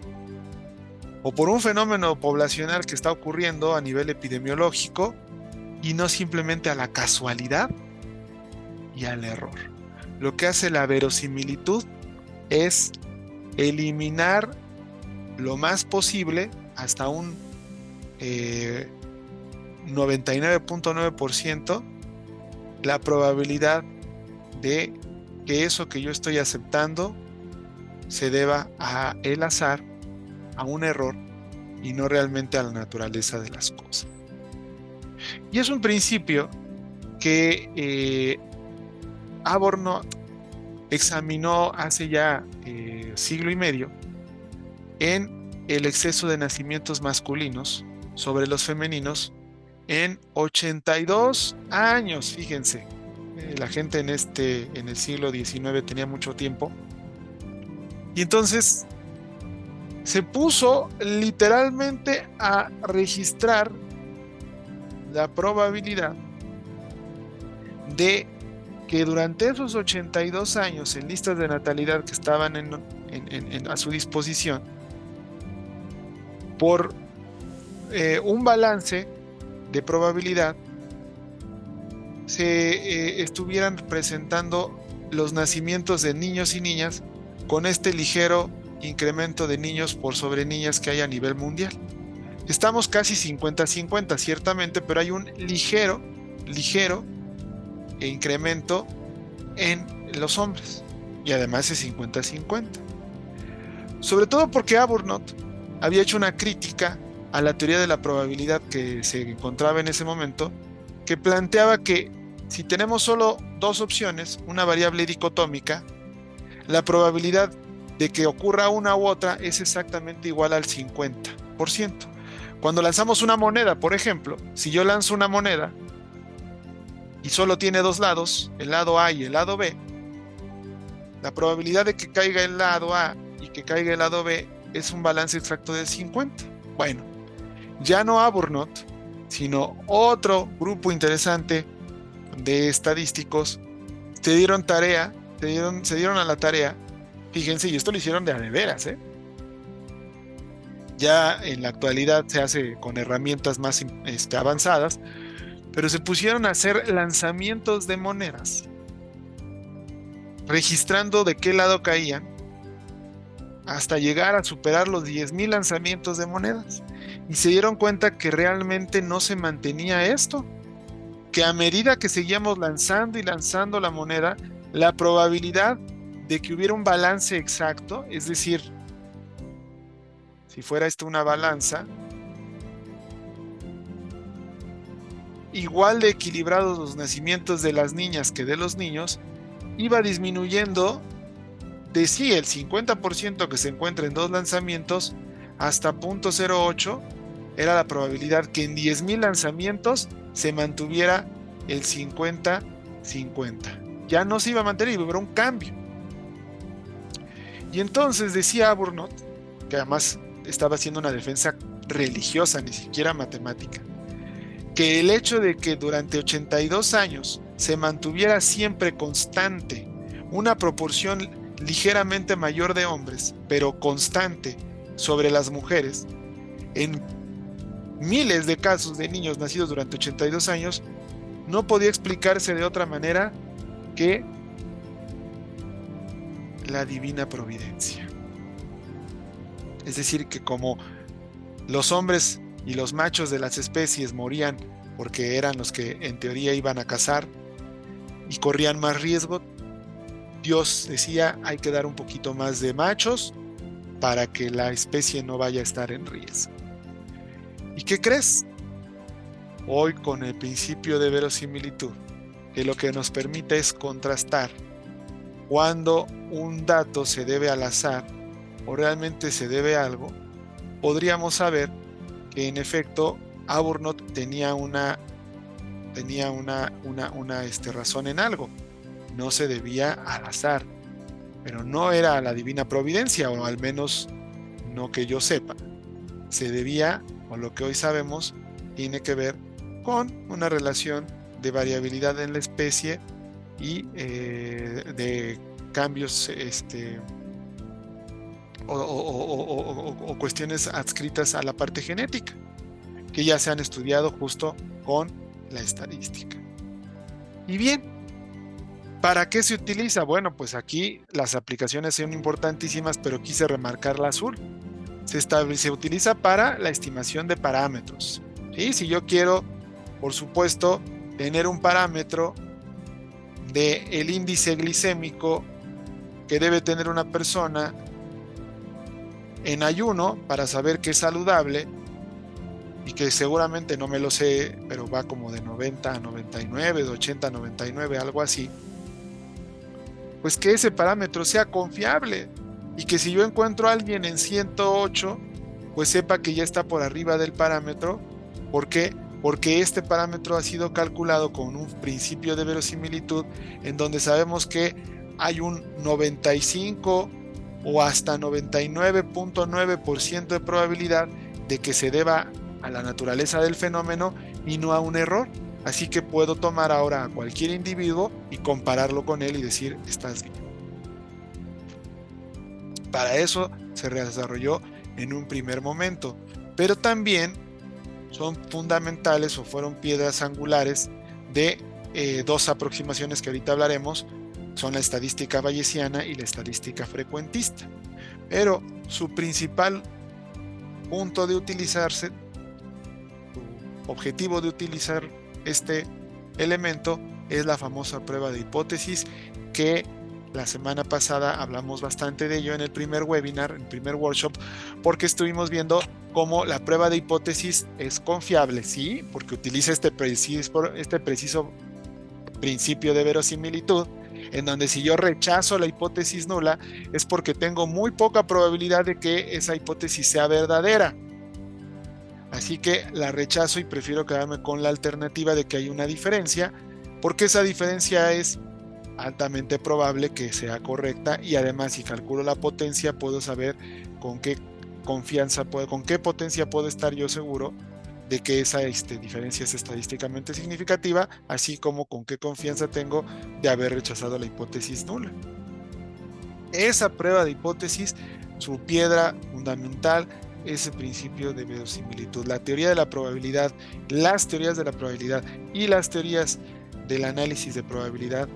o por un fenómeno poblacional que está ocurriendo a nivel epidemiológico, y no simplemente a la casualidad y al error. Lo que hace la verosimilitud es eliminar lo más posible, hasta un 99.9%, la probabilidad de que eso que yo estoy aceptando se deba a el azar, a un error y no realmente a la naturaleza de las cosas. Y es un principio que Albornoz examinó hace ya siglo y medio en el exceso de nacimientos masculinos sobre los femeninos en 82 años, fíjense. La gente en el siglo XIX tenía mucho tiempo. Y entonces se puso literalmente a registrar la probabilidad de que durante esos 82 años en listas de natalidad que estaban a su disposición, por un balance de probabilidad, se estuvieran presentando los nacimientos de niños y niñas con este ligero incremento de niños por sobre niñas que hay a nivel mundial. Estamos casi 50-50, ciertamente, pero hay un ligero incremento en los hombres. Y además es 50-50. Sobre todo porque Albornoz había hecho una crítica a la teoría de la probabilidad que se encontraba en ese momento, que planteaba que si tenemos solo dos opciones, una variable dicotómica, la probabilidad de que ocurra una u otra es exactamente igual al 50%. Cuando lanzamos una moneda, por ejemplo, si yo lanzo una moneda y solo tiene dos lados, el lado A y el lado B, la probabilidad de que caiga el lado A y que caiga el lado B es un balance exacto del 50. Bueno, ya no Albornoz, sino otro grupo interesante de estadísticos se dieron a la tarea, fíjense, y esto lo hicieron de a de veras, ya en la actualidad se hace con herramientas más avanzadas, pero se pusieron a hacer lanzamientos de monedas, registrando de qué lado caían, hasta llegar a superar los 10,000 lanzamientos de monedas. Y se dieron cuenta que realmente no se mantenía esto, que a medida que seguíamos lanzando y lanzando la moneda, la probabilidad de que hubiera un balance exacto, es decir, si fuera esto una balanza, igual de equilibrados los nacimientos de las niñas que de los niños, iba disminuyendo de sí el 50% que se encuentra en dos lanzamientos hasta 0.08 era la probabilidad que en 10,000 lanzamientos se mantuviera el 50-50. Ya no se iba a mantener, iba a haber un cambio. Y entonces decía Albornoz, que además estaba haciendo una defensa religiosa, ni siquiera matemática, que el hecho de que durante 82 años se mantuviera siempre constante una proporción ligeramente mayor de hombres, pero constante sobre las mujeres, en miles de casos de niños nacidos durante 82 años, no podía explicarse de otra manera que la divina providencia. Es decir, que como los hombres y los machos de las especies morían porque eran los que en teoría iban a cazar y corrían más riesgo, Dios decía, hay que dar un poquito más de machos para que la especie no vaya a estar en riesgo. ¿Y qué crees? Hoy con el principio de verosimilitud, que lo que nos permite es contrastar cuando un dato se debe al azar o realmente se debe a algo, podríamos saber que en efecto Albornoz tenía una razón en algo. No se debía al azar, pero no era a la divina providencia, o al menos no que yo sepa. Se debía, o lo que hoy sabemos, tiene que ver con una relación de variabilidad en la especie y de cambios o cuestiones adscritas a la parte genética, que ya se han estudiado justo con la estadística. Y bien, ¿para qué se utiliza? Bueno, pues aquí las aplicaciones son importantísimas, pero quise remarcar la azul. Se utiliza para la estimación de parámetros. ¿Sí? Si yo quiero, por supuesto, tener un parámetro del índice glicémico que debe tener una persona en ayuno para saber que es saludable, y que seguramente no me lo sé, pero va como de 90 a 99, de 80 a 99, algo así, pues que ese parámetro sea confiable, y que si yo encuentro a alguien en 108, pues sepa que ya está por arriba del parámetro. ¿Por qué? Porque este parámetro ha sido calculado con un principio de verosimilitud en donde sabemos que hay un 95 o hasta 99.9% de probabilidad de que se deba a la naturaleza del fenómeno y no a un error. Así que puedo tomar ahora a cualquier individuo y compararlo con él y decir, estás bien. Para eso se desarrolló en un primer momento, pero también son fundamentales o fueron piedras angulares de dos aproximaciones que ahorita hablaremos, son la estadística bayesiana y la estadística frecuentista. Pero su principal punto de utilizarse, su objetivo de utilizar este elemento es la famosa prueba de hipótesis, que la semana pasada hablamos bastante de ello en el primer webinar, en el primer workshop, porque estuvimos viendo cómo la prueba de hipótesis es confiable, sí, porque utiliza este preciso principio de verosimilitud, en donde si yo rechazo la hipótesis nula es porque tengo muy poca probabilidad de que esa hipótesis sea verdadera. Así que la rechazo y prefiero quedarme con la alternativa de que hay una diferencia, porque esa diferencia es altamente probable que sea correcta, y además si calculo la potencia puedo saber con qué con qué potencia puedo estar yo seguro de que esa diferencia es estadísticamente significativa, así como con qué confianza tengo de haber rechazado la hipótesis nula. Esa prueba de hipótesis, su piedra fundamental, es el principio de verosimilitud. La teoría de la probabilidad, las teorías de la probabilidad y las teorías del análisis de probabilidad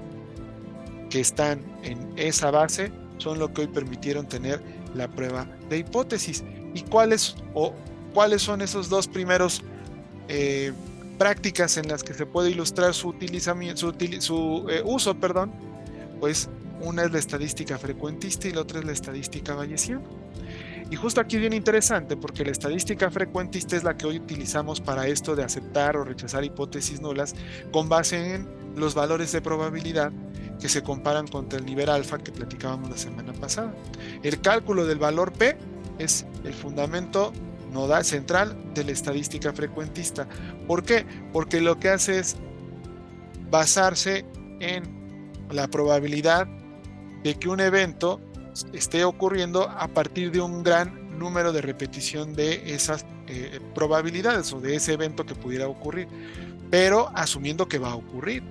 que están en esa base son lo que hoy permitieron tener la prueba de hipótesis. ¿Y cuáles son esos dos primeros prácticas en las que se puede ilustrar su uso? Pues una es la estadística frecuentista y la otra es la estadística bayesiana. Y justo aquí es bien interesante, porque la estadística frecuentista es la que hoy utilizamos para esto de aceptar o rechazar hipótesis nulas con base en los valores de probabilidad que se comparan contra el nivel alfa que platicábamos la semana pasada. El cálculo del valor P es el fundamento nodal central de la estadística frecuentista. ¿Por qué? Porque lo que hace es basarse en la probabilidad de que un evento esté ocurriendo a partir de un gran número de repetición de esas probabilidades o de ese evento que pudiera ocurrir, pero asumiendo que va a ocurrir,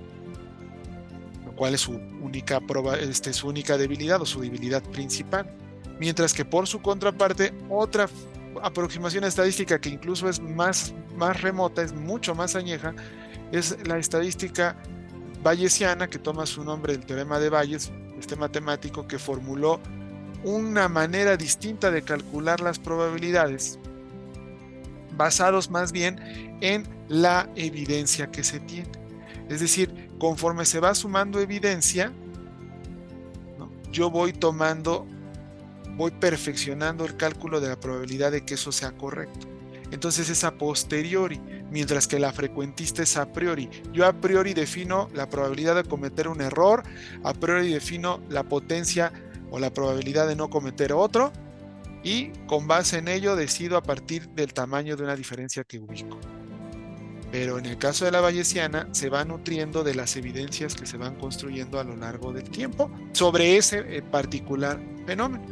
lo cual es su única debilidad o su debilidad principal. Mientras que por su contraparte, otra aproximación estadística que incluso es más remota, es mucho más añeja, es la estadística bayesiana, que toma su nombre del teorema de Bayes, este matemático que formuló una manera distinta de calcular las probabilidades, basados más bien en la evidencia que se tiene. Es decir, conforme se va sumando evidencia, ¿no?, yo voy perfeccionando el cálculo de la probabilidad de que eso sea correcto. Entonces es a posteriori, mientras que la frecuentista es a priori. Yo a priori defino la probabilidad de cometer un error, a priori defino la potencia o la probabilidad de no cometer otro, y con base en ello decido a partir del tamaño de una diferencia que ubico. Pero en el caso de la bayesiana se va nutriendo de las evidencias que se van construyendo a lo largo del tiempo sobre ese particular fenómeno.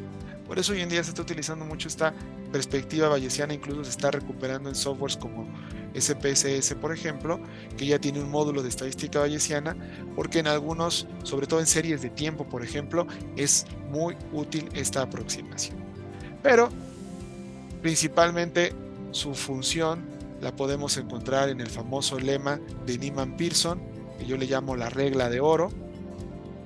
Por eso hoy en día se está utilizando mucho esta perspectiva bayesiana, incluso se está recuperando en softwares como SPSS, por ejemplo, que ya tiene un módulo de estadística bayesiana, porque en algunos, sobre todo en series de tiempo, por ejemplo, es muy útil esta aproximación. Pero principalmente su función la podemos encontrar en el famoso lema de Neyman-Pearson, que yo le llamo la regla de oro,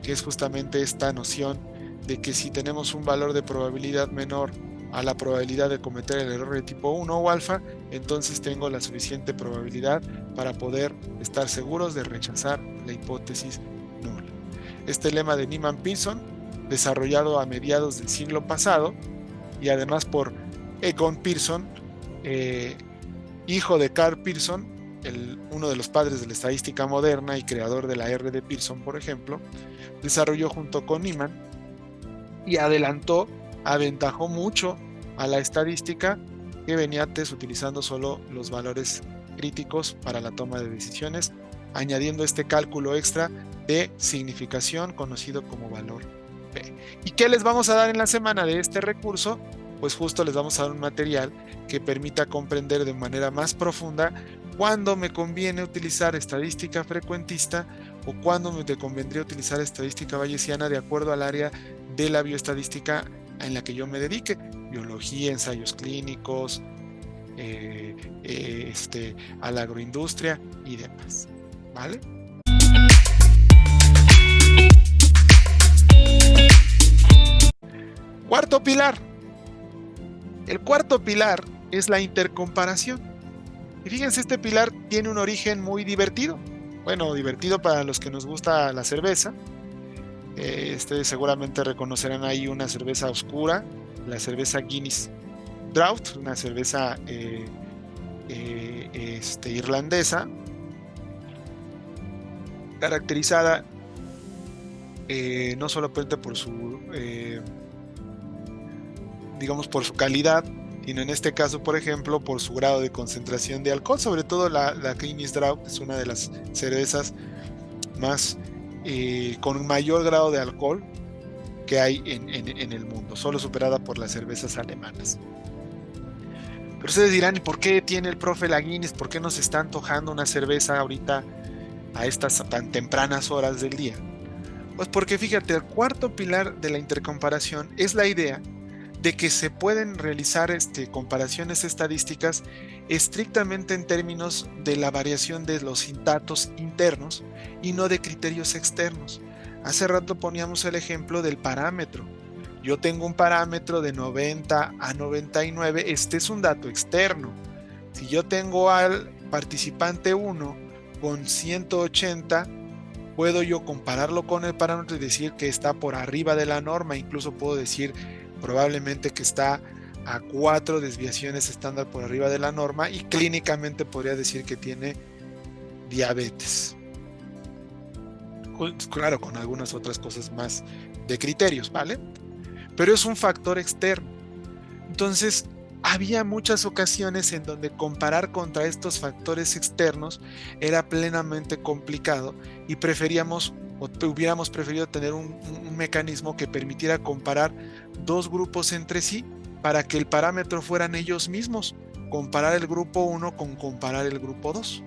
que es justamente esta noción de que si tenemos un valor de probabilidad menor a la probabilidad de cometer el error de tipo 1 o alfa, entonces tengo la suficiente probabilidad para poder estar seguros de rechazar la hipótesis nula. este lema de Neyman-Pearson, desarrollado a mediados del siglo pasado, y además por Egon Pearson, hijo de Carl Pearson, uno de los padres de la estadística moderna y creador de la R de Pearson, por ejemplo, desarrolló junto con Neyman y aventajó mucho a la estadística, que venía antes utilizando solo los valores críticos para la toma de decisiones, añadiendo este cálculo extra de significación conocido como valor P. ¿Y qué les vamos a dar en la semana de este recurso? Pues justo les vamos a dar un material que permita comprender de manera más profunda cuándo me conviene utilizar estadística frecuentista o cuándo me convendría utilizar estadística bayesiana de acuerdo al área de la bioestadística en la que yo me dedique: biología, ensayos clínicos, a la agroindustria y demás, ¿vale? Cuarto pilar. El cuarto pilar es la intercomparación. Y fíjense, este pilar tiene un origen muy divertido. Bueno, divertido para los que nos gusta la cerveza. Seguramente reconocerán ahí una cerveza oscura, la cerveza Guinness Draught, una cerveza irlandesa, caracterizada no solamente por su por su calidad, sino en este caso, por ejemplo, por su grado de concentración de alcohol. Sobre todo la Guinness Draught es una de las cervezas más con mayor grado de alcohol que hay en el mundo, solo superada por las cervezas alemanas. Pero ustedes dirán, ¿y por qué tiene el profe la Guinness? ¿Por qué nos está antojando una cerveza ahorita a estas tan tempranas horas del día? Pues porque fíjate, el cuarto pilar de la intercomparación es la idea de que se pueden realizar comparaciones estadísticas estrictamente en términos de la variación de los datos internos y no de criterios externos. Hace rato poníamos el ejemplo del parámetro. Yo tengo un parámetro de 90 a 99, este es un dato externo. Si yo tengo al participante 1 con 180, puedo yo compararlo con el parámetro y decir que está por arriba de la norma. Incluso puedo decir probablemente que está a 4 desviaciones estándar por arriba de la norma, y clínicamente podría decir que tiene diabetes. Claro, con algunas otras cosas más de criterios, ¿vale? Pero es un factor externo. Entonces, había muchas ocasiones en donde comparar contra estos factores externos era plenamente complicado, y hubiéramos preferido tener un mecanismo que permitiera comparar dos grupos entre sí para que el parámetro fueran ellos mismos, comparar el grupo 1 con comparar el grupo 2.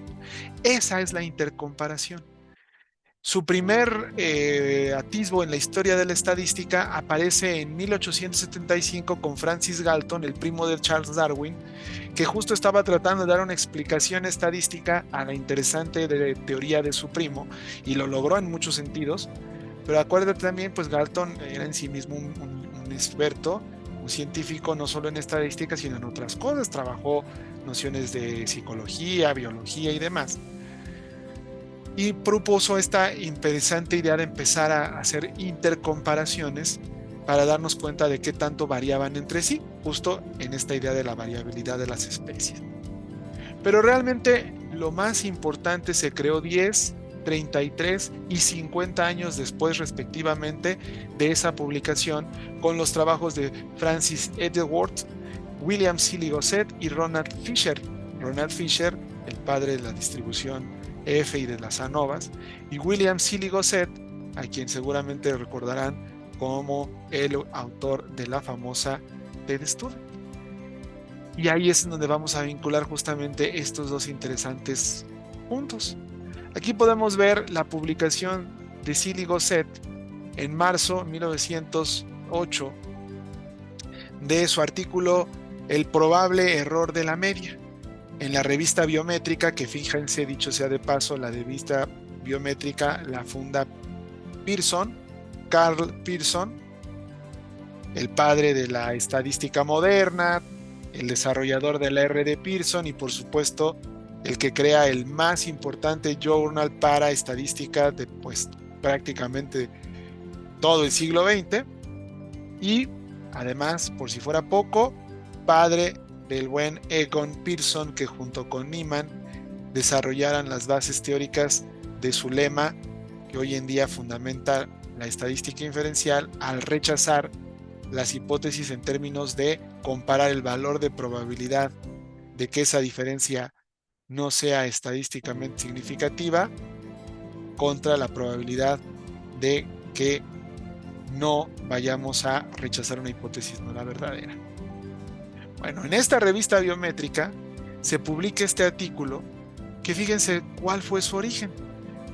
Esa es la intercomparación. Su primer atisbo en la historia de la estadística aparece en 1875 con Francis Galton, el primo de Charles Darwin, que justo estaba tratando de dar una explicación estadística a la interesante teoría de su primo, y lo logró en muchos sentidos. Pero acuérdate también, pues Galton era en sí mismo un experto, un científico no solo en estadística, sino en otras cosas. Trabajó nociones de psicología, biología y demás. Y propuso esta interesante idea de empezar a hacer intercomparaciones para darnos cuenta de qué tanto variaban entre sí, justo en esta idea de la variabilidad de las especies. Pero realmente lo más importante se creó 10, 33 y 50 años después, respectivamente, de esa publicación, con los trabajos de Francis Edgeworth, William Seeley Gosset y Ronald Fisher. Ronald Fisher, el padre de la distribución F y de las ANOVAs, y William Seeley Gosset, a quien seguramente recordarán como el autor de la famosa TED Study. Y ahí es donde vamos a vincular justamente estos dos interesantes puntos. Aquí podemos ver la publicación de Seeley Gosset en marzo de 1908 de su artículo El probable error de la media, en la revista biométrica, que fíjense, dicho sea de paso, la revista biométrica la funda Carl Pearson, el padre de la estadística moderna, el desarrollador de la R de Pearson, y por supuesto el que crea el más importante journal para estadística de, pues, prácticamente todo el siglo XX y además, por si fuera poco, padre del buen Egon Pearson, que junto con Niemann desarrollaran las bases teóricas de su lema, que hoy en día fundamenta la estadística inferencial al rechazar las hipótesis en términos de comparar el valor de probabilidad de que esa diferencia no sea estadísticamente significativa contra la probabilidad de que no vayamos a rechazar una hipótesis no la verdadera. Bueno, en esta revista biométrica se publica este artículo que fíjense cuál fue su origen.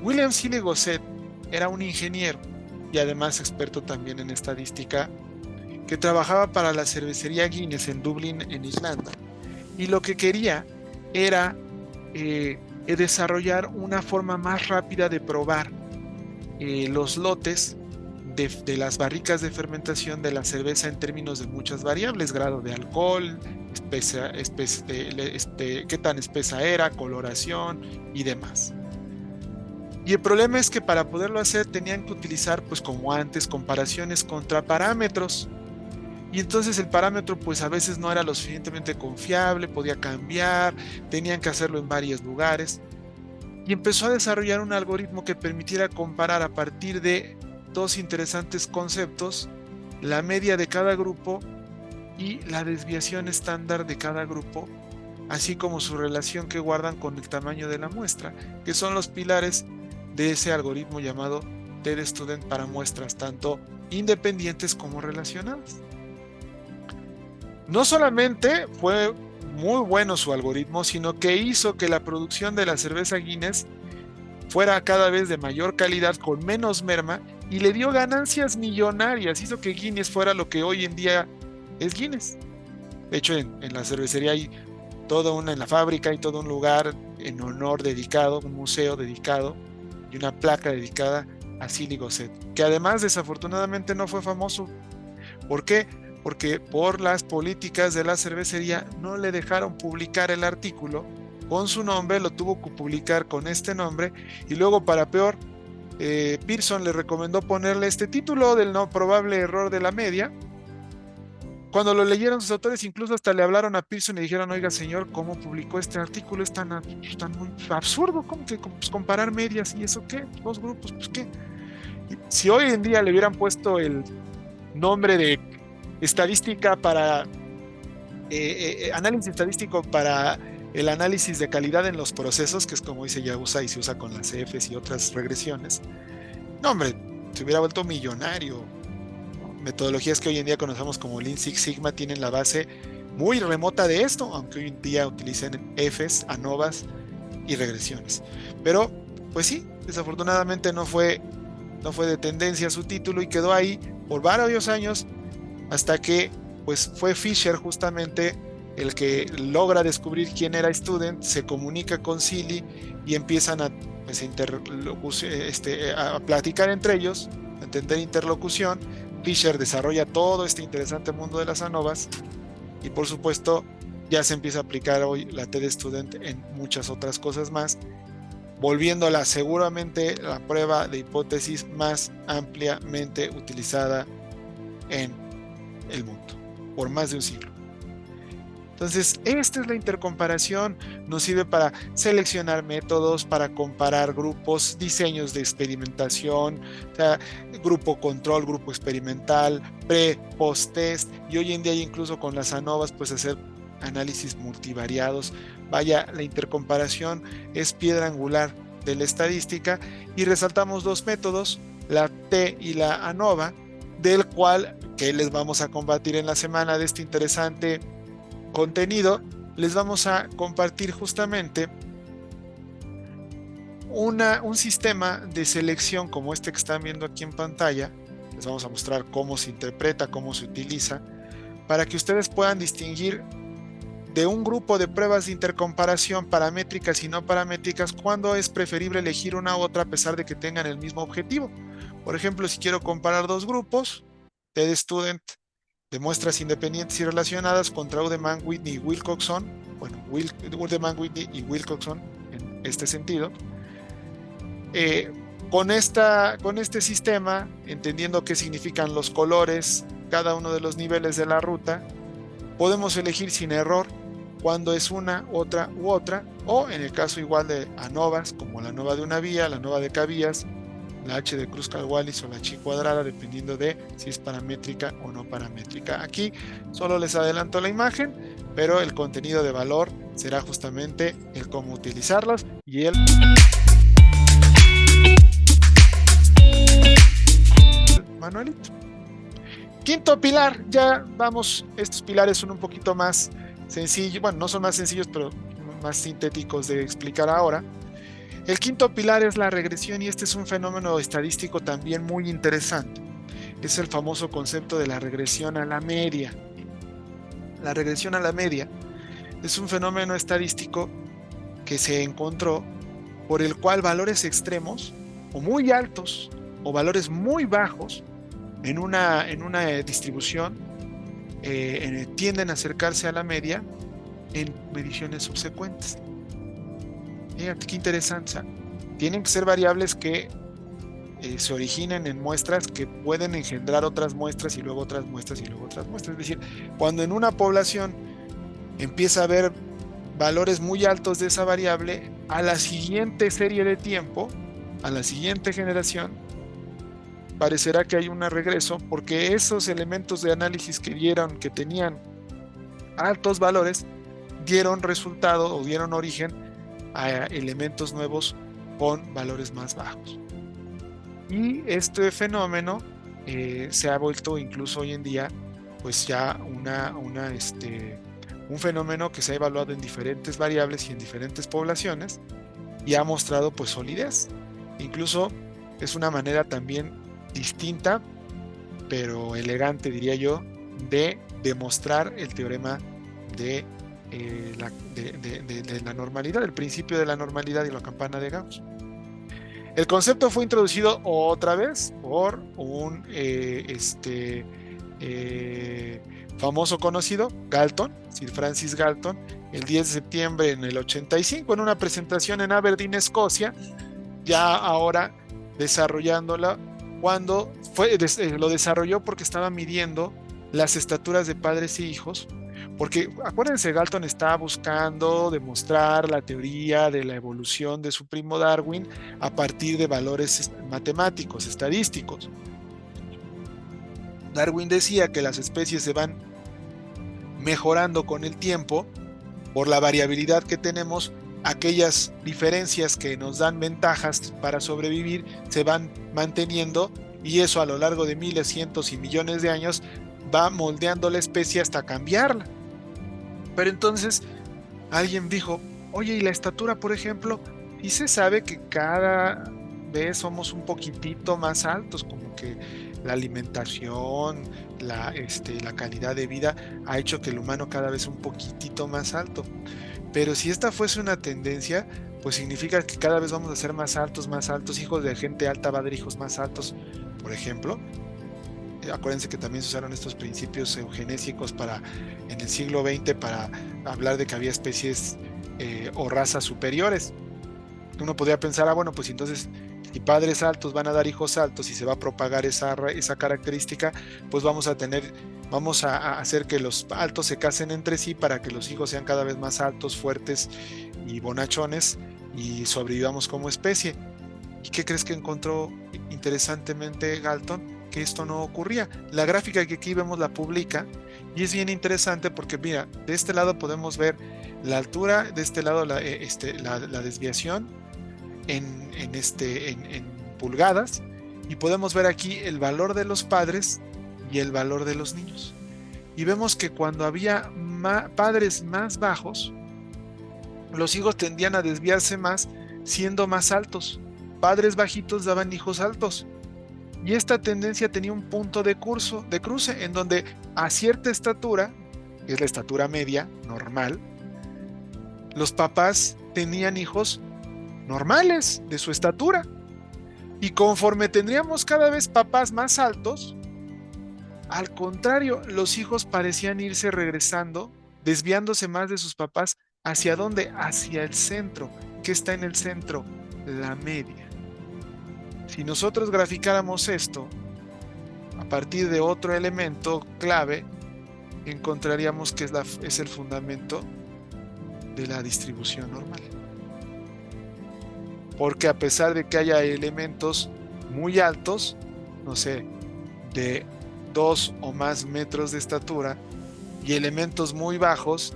William Seeley Gosset era un ingeniero y además experto también en estadística que trabajaba para la cervecería Guinness en Dublín, en Irlanda. Y lo que quería era desarrollar una forma más rápida de probar los lotes de las barricas de fermentación de la cerveza en términos de muchas variables, grado de alcohol, qué tan espesa era, coloración y demás. Y el problema es que para poderlo hacer tenían que utilizar, pues como antes, comparaciones contra parámetros. Y entonces el parámetro pues a veces no era lo suficientemente confiable, podía cambiar, tenían que hacerlo en varios lugares. Y empezó a desarrollar un algoritmo que permitiera comparar a partir de dos interesantes conceptos, la media de cada grupo y la desviación estándar de cada grupo, así como su relación que guardan con el tamaño de la muestra, que son los pilares de ese algoritmo llamado TED-Student para muestras tanto independientes como relacionadas. No solamente fue muy bueno su algoritmo, sino que hizo que la producción de la cerveza Guinness fuera cada vez de mayor calidad, con menos merma, y le dio ganancias millonarias, hizo que Guinness fuera lo que hoy en día es Guinness. De hecho, en la cervecería hay en la fábrica hay todo un lugar en honor dedicado, un museo dedicado y una placa dedicada a Seeley Gosset, que además desafortunadamente no fue famoso. ¿Por qué? Porque por las políticas de la cervecería no le dejaron publicar el artículo con su nombre, lo tuvo que publicar con este nombre y luego para peor, Pearson le recomendó ponerle este título del no probable error de la media. Cuando lo leyeron sus autores, incluso hasta le hablaron a Pearson y dijeron: oiga señor, ¿cómo publicó este artículo? Es tan muy absurdo, ¿cómo que pues, comparar medias y eso qué? Dos grupos, pues qué. Y si hoy en día le hubieran puesto el nombre de estadística para análisis estadístico para el análisis de calidad en los procesos, que es como dice ya usa y se usa con las CFs y otras regresiones, no hombre, se hubiera vuelto millonario. Metodologías que hoy en día conocemos como Lean Six Sigma tienen la base muy remota de esto, aunque hoy en día utilicen Fs, ANOVAs y regresiones. Pero pues sí, desafortunadamente no fue de tendencia su título y quedó ahí por varios años hasta que pues fue Fisher justamente el que logra descubrir quién era Student, se comunica con Seeley y empiezan a, pues, a platicar entre ellos, a entender interlocución. Fisher desarrolla todo este interesante mundo de las ANOVAs y por supuesto ya se empieza a aplicar hoy la TED-Student en muchas otras cosas más, volviéndola seguramente la prueba de hipótesis más ampliamente utilizada en el mundo por más de un siglo. Entonces, esta es la intercomparación, nos sirve para seleccionar métodos, para comparar grupos, diseños de experimentación, o sea, grupo control, grupo experimental, pre, post test, y hoy en día incluso con las ANOVAs pues hacer análisis multivariados. Vaya, la intercomparación es piedra angular de la estadística y resaltamos dos métodos, la T y la ANOVA, del cual que les vamos a compartir en la semana de este interesante contenido. Les vamos a compartir justamente un sistema de selección como este que están viendo aquí en pantalla. Les vamos a mostrar cómo se interpreta, cómo se utiliza, para que ustedes puedan distinguir de un grupo de pruebas de intercomparación paramétricas y no paramétricas cuándo es preferible elegir una u otra a pesar de que tengan el mismo objetivo. Por ejemplo, si quiero comparar dos grupos, TED-Student de muestras independientes y relacionadas contra Udeman, Whitney y Wilcoxon, bueno, Udeman, Whitney y Wilcoxon en este sentido, Con este sistema, entendiendo qué significan los colores, cada uno de los niveles de la ruta, podemos elegir sin error cuándo es una, otra u otra, o en el caso igual de ANOVAs, como la ANOVA de una vía, la ANOVA de cavías, la H de Kruskal-Wallis o la chi cuadrada, dependiendo de si es paramétrica o no paramétrica. Aquí solo les adelanto la imagen, pero el contenido de valor será justamente el cómo utilizarlos y el manualito. Quinto pilar, ya vamos, estos pilares son un poquito más sencillos, bueno, no son más sencillos, pero más sintéticos de explicar ahora. El quinto pilar es la regresión y este es un fenómeno estadístico también muy interesante. Es el famoso concepto de la regresión a la media. La regresión a la media es un fenómeno estadístico que se encontró por el cual valores extremos o muy altos o valores muy bajos en una distribución tienden a acercarse a la media en mediciones subsecuentes. Fíjate qué interesante. O sea, tienen que ser variables que se originen en muestras que pueden engendrar otras muestras y luego otras muestras y luego otras muestras. Es decir, cuando en una población empieza a haber valores muy altos de esa variable, a la siguiente serie de tiempo, a la siguiente generación, parecerá que hay un regreso porque esos elementos de análisis que dieron, que tenían altos valores, dieron resultado o dieron origen a elementos nuevos con valores más bajos. Y este fenómeno se ha vuelto incluso hoy en día pues ya un fenómeno que se ha evaluado en diferentes variables y en diferentes poblaciones y ha mostrado pues solidez. Incluso es una manera también distinta, pero elegante diría yo, de demostrar el teorema de la normalidad, el principio de la normalidad y la campana de Gauss. El concepto fue introducido otra vez por un famoso conocido, Galton, Sir Francis Galton, el 10 de septiembre en el 85, en una presentación en Aberdeen, Escocia, ya ahora desarrollándola, cuando lo desarrolló porque estaba midiendo las estaturas de padres e hijos. Porque acuérdense, Galton estaba buscando demostrar la teoría de la evolución de su primo Darwin a partir de valores matemáticos, estadísticos. Darwin decía que las especies se van mejorando con el tiempo por la variabilidad que tenemos. Aquellas diferencias que nos dan ventajas para sobrevivir se van manteniendo y eso a lo largo de miles, cientos y millones de años va moldeando la especie hasta cambiarla. Pero entonces alguien dijo, oye, ¿y la estatura, por ejemplo? Y se sabe que cada vez somos un poquitito más altos, como que la alimentación, la calidad de vida ha hecho que el humano cada vez un poquitito más alto. Pero si esta fuese una tendencia, pues significa que cada vez vamos a ser más altos, hijos de gente alta va a dar hijos más altos, por ejemplo. Acuérdense que también se usaron estos principios eugenésicos en el siglo XX para hablar de que había especies o razas superiores. Uno podría pensar, bueno, pues entonces si padres altos van a dar hijos altos y se va a propagar esa característica, pues vamos a hacer que los altos se casen entre sí para que los hijos sean cada vez más altos, fuertes y bonachones y sobrevivamos como especie. ¿Y qué crees que encontró interesantemente Galton? Que esto no ocurría. La gráfica que aquí vemos la publica y es bien interesante porque mira, de este lado podemos ver la altura, de este lado la desviación en pulgadas y podemos ver aquí el valor de los padres y el valor de los niños. Y vemos que cuando había padres más bajos, los hijos tendían a desviarse más siendo más altos. Padres bajitos daban hijos altos. Y esta tendencia tenía un punto de cruce en donde a cierta estatura, que es la estatura media, normal, los papás tenían hijos normales de su estatura. Y conforme tendríamos cada vez papás más altos, al contrario, los hijos parecían irse regresando, desviándose más de sus papás. ¿Hacia dónde? Hacia el centro. ¿Qué está en el centro? La media. Si nosotros graficáramos esto a partir de otro elemento clave, encontraríamos que es el fundamento de la distribución normal. Porque a pesar de que haya elementos muy altos, no sé, de 2 o más metros de estatura, y elementos muy bajos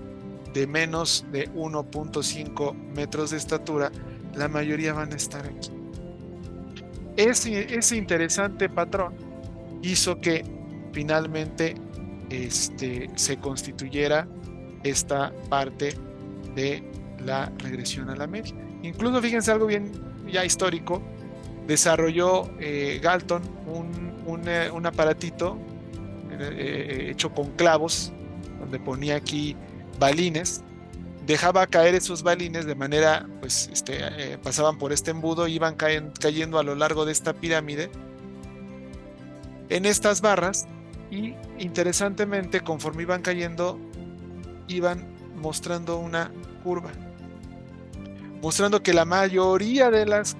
de menos de 1.5 metros de estatura, la mayoría van a estar aquí. Ese interesante patrón hizo que finalmente se constituyera esta parte de la regresión a la media. Incluso fíjense algo bien ya histórico, desarrolló Galton un aparatito hecho con clavos, donde ponía aquí balines, dejaba caer esos balines de manera, pues pasaban por este embudo, iban cayendo a lo largo de esta pirámide en estas barras, y interesantemente conforme iban cayendo iban mostrando una curva, mostrando que la mayoría de las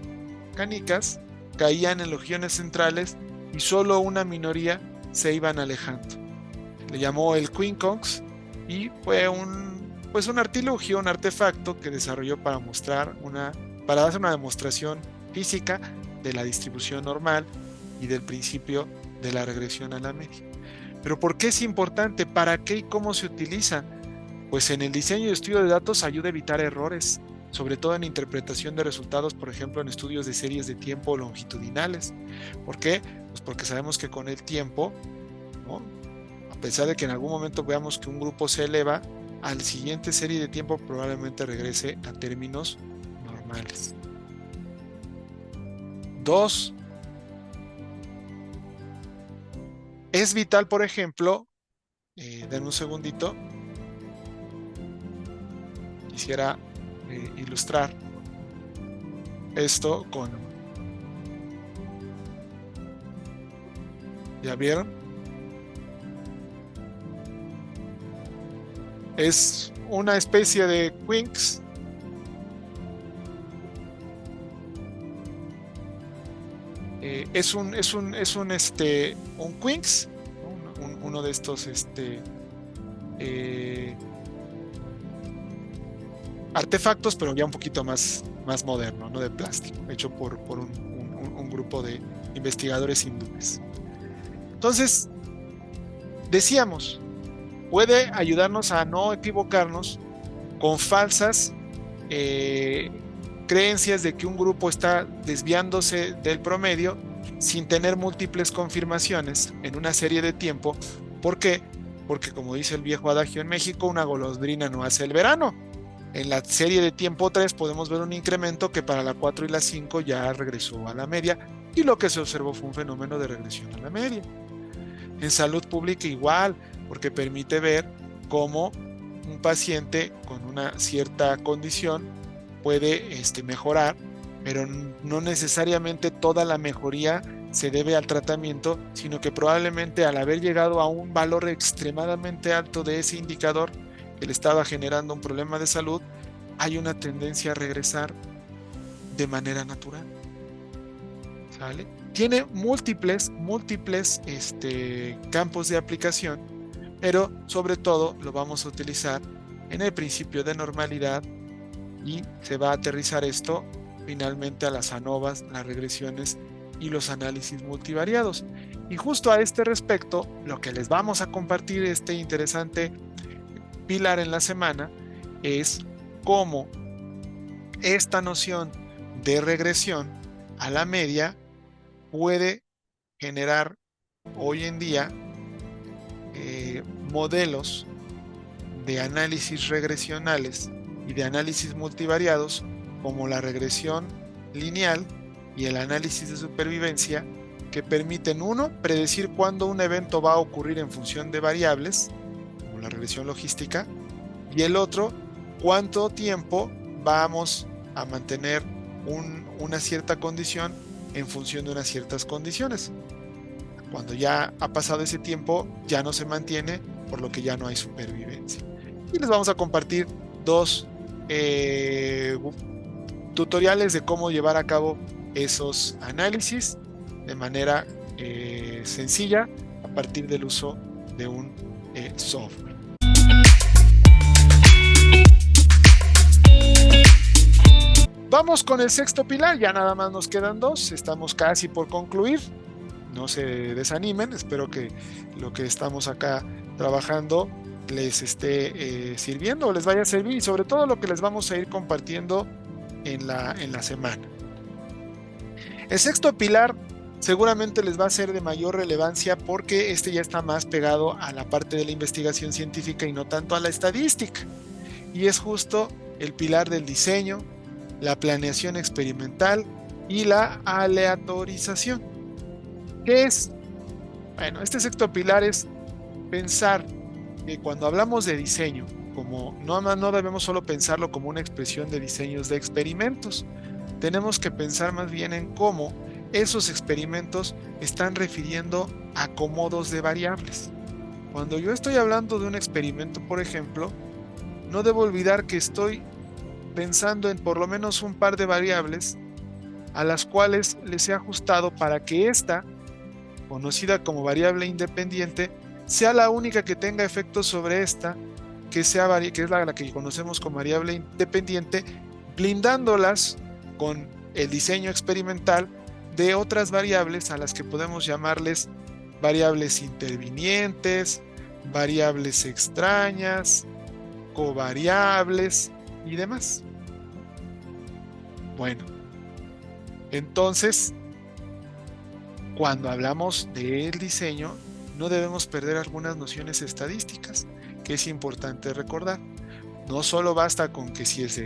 canicas caían en los iones centrales y solo una minoría se iban alejando. Le llamó el quincunx y fue un artilugio, un artefacto que desarrolló para hacer una demostración física de la distribución normal y del principio de la regresión a la media. Pero ¿por qué es importante? ¿Para qué y cómo se utiliza? Pues en el diseño y estudio de datos ayuda a evitar errores, sobre todo en interpretación de resultados, por ejemplo, en estudios de series de tiempo longitudinales. ¿Por qué? Pues porque sabemos que con el tiempo, ¿no?, a pesar de que en algún momento veamos que un grupo se eleva, al siguiente serie de tiempo probablemente regrese a términos normales. 2. Es vital, por ejemplo, denme un segundito, quisiera ilustrar esto con... ¿Ya vieron? Es una especie de quincunx. Es un quincunx, uno de estos artefactos, pero ya un poquito más moderno, no de plástico, hecho por un grupo de investigadores hindúes. Entonces, decíamos, puede ayudarnos a no equivocarnos con falsas creencias de que un grupo está desviándose del promedio sin tener múltiples confirmaciones en una serie de tiempo. ¿Por qué? Porque, como dice el viejo adagio en México, una golondrina no hace el verano. En la serie de tiempo 3 podemos ver un incremento que para la 4 y la 5 ya regresó a la media, y lo que se observó fue un fenómeno de regresión a la media. En salud pública igual, porque permite ver cómo un paciente con una cierta condición puede mejorar, pero no necesariamente toda la mejoría se debe al tratamiento, sino que probablemente al haber llegado a un valor extremadamente alto de ese indicador que le estaba generando un problema de salud, hay una tendencia a regresar de manera natural. ¿Sale? Tiene múltiples campos de aplicación, pero sobre todo lo vamos a utilizar en el principio de normalidad, y se va a aterrizar esto finalmente a las ANOVAs, las regresiones y los análisis multivariados. Y justo a este respecto, lo que les vamos a compartir, este interesante pilar en la semana, es cómo esta noción de regresión a la media puede generar hoy en día modelos de análisis regresionales y de análisis multivariados, como la regresión lineal y el análisis de supervivencia, que permiten, uno, predecir cuándo un evento va a ocurrir en función de variables, como la regresión logística, y el otro, cuánto tiempo vamos a mantener una cierta condición en función de unas ciertas condiciones. Cuando ya ha pasado ese tiempo, ya no se mantiene, por lo que ya no hay supervivencia. Y les vamos a compartir 2 tutoriales de cómo llevar a cabo esos análisis de manera sencilla a partir del uso de un software. Vamos con el sexto pilar, ya nada más nos quedan dos, estamos casi por concluir. No se desanimen, espero que lo que estamos acá trabajando les esté sirviendo o les vaya a servir, y sobre todo lo que les vamos a ir compartiendo en la semana. El sexto pilar seguramente les va a ser de mayor relevancia porque este ya está más pegado a la parte de la investigación científica y no tanto a la estadística, y es justo el pilar del diseño, la planeación experimental y la aleatorización. ¿Qué es? Bueno, este sexto pilar es pensar que cuando hablamos de diseño, como no debemos solo pensarlo como una expresión de diseños de experimentos, tenemos que pensar más bien en cómo esos experimentos están refiriendo a acomodos de variables. Cuando yo estoy hablando de un experimento, por ejemplo, no debo olvidar que estoy pensando en por lo menos un par de variables a las cuales les he ajustado para que esta, conocida como variable independiente, sea la única que tenga efectos sobre esta, que es la que conocemos como variable independiente, blindándolas con el diseño experimental de otras variables a las que podemos llamarles variables intervinientes, variables extrañas, covariables y demás. Bueno, entonces, cuando hablamos del diseño, no debemos perder algunas nociones estadísticas que es importante recordar. No solo basta con que si es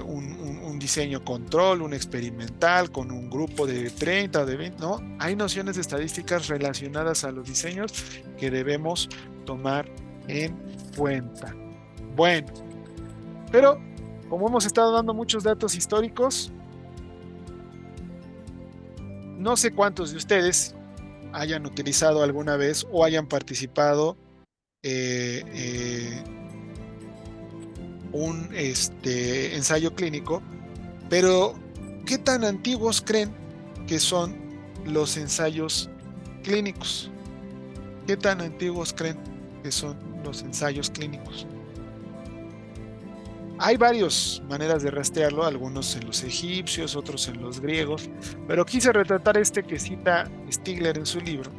un diseño control, un experimental, con un grupo de 30 o de 20, no, hay nociones de estadísticas relacionadas a los diseños que debemos tomar en cuenta. Bueno, pero como hemos estado dando muchos datos históricos, no sé cuántos de ustedes hayan utilizado alguna vez o hayan participado un ensayo clínico, pero ¿qué tan antiguos creen que son los ensayos clínicos? ¿Qué tan antiguos creen que son los ensayos clínicos? Hay varias maneras de rastrearlo, algunos en los egipcios, otros en los griegos, pero quise retratar este que cita Stigler en su libro,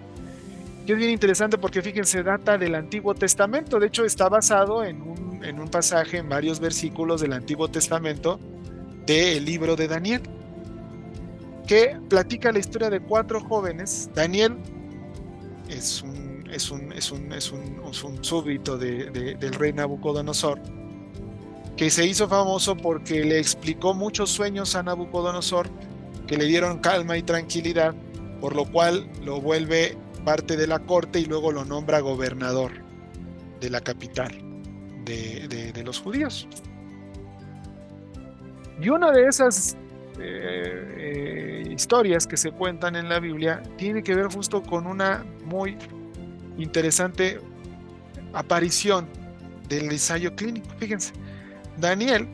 que es bien interesante porque fíjense, data del Antiguo Testamento. De hecho, está basado en un pasaje, en varios versículos del Antiguo Testamento del libro de Daniel, que platica la historia de 4 jóvenes. Daniel es un súbdito del rey Nabucodonosor, que se hizo famoso porque le explicó muchos sueños a Nabucodonosor que le dieron calma y tranquilidad, por lo cual lo vuelve parte de la corte y luego lo nombra gobernador de la capital de los judíos. Y una de esas historias que se cuentan en la Biblia tiene que ver justo con una muy interesante aparición del ensayo clínico. Fíjense, Daniel,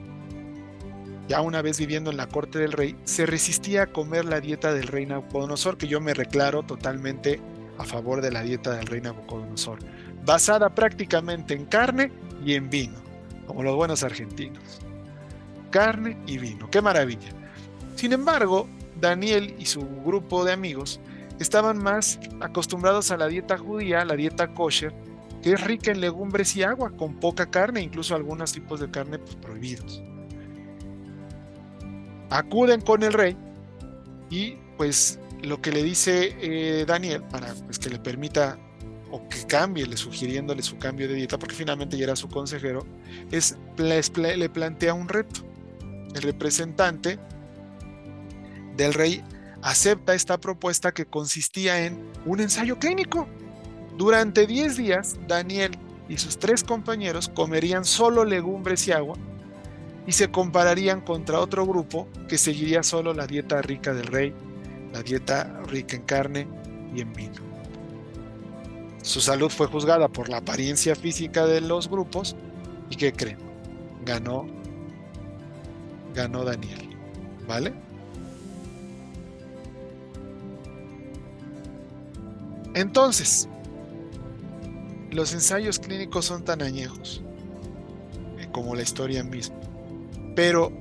ya una vez viviendo en la corte del rey, se resistía a comer la dieta del rey Nabucodonosor, que yo me declaro totalmente a favor de la dieta del rey Nabucodonosor, basada prácticamente en carne y en vino, como los buenos argentinos. Carne y vino, qué maravilla. Sin embargo, Daniel y su grupo de amigos estaban más acostumbrados a la dieta judía, la dieta kosher, que es rica en legumbres y agua, con poca carne, incluso algunos tipos de carne prohibidos. Acuden con el rey y pues lo que le dice Daniel, para pues, que le permita o que cambie, sugiriéndole su cambio de dieta, porque finalmente ya era su consejero, le plantea un reto. El representante del rey acepta esta propuesta, que consistía en un ensayo clínico. Durante 10 días, Daniel y sus 3 compañeros comerían solo legumbres y agua y se compararían contra otro grupo que seguiría solo la dieta rica del rey, la dieta rica en carne y en vino. Su salud fue juzgada por la apariencia física de los grupos y ¿qué creen? Ganó Daniel, ¿vale? Entonces, los ensayos clínicos son tan añejos como la historia misma. Pero,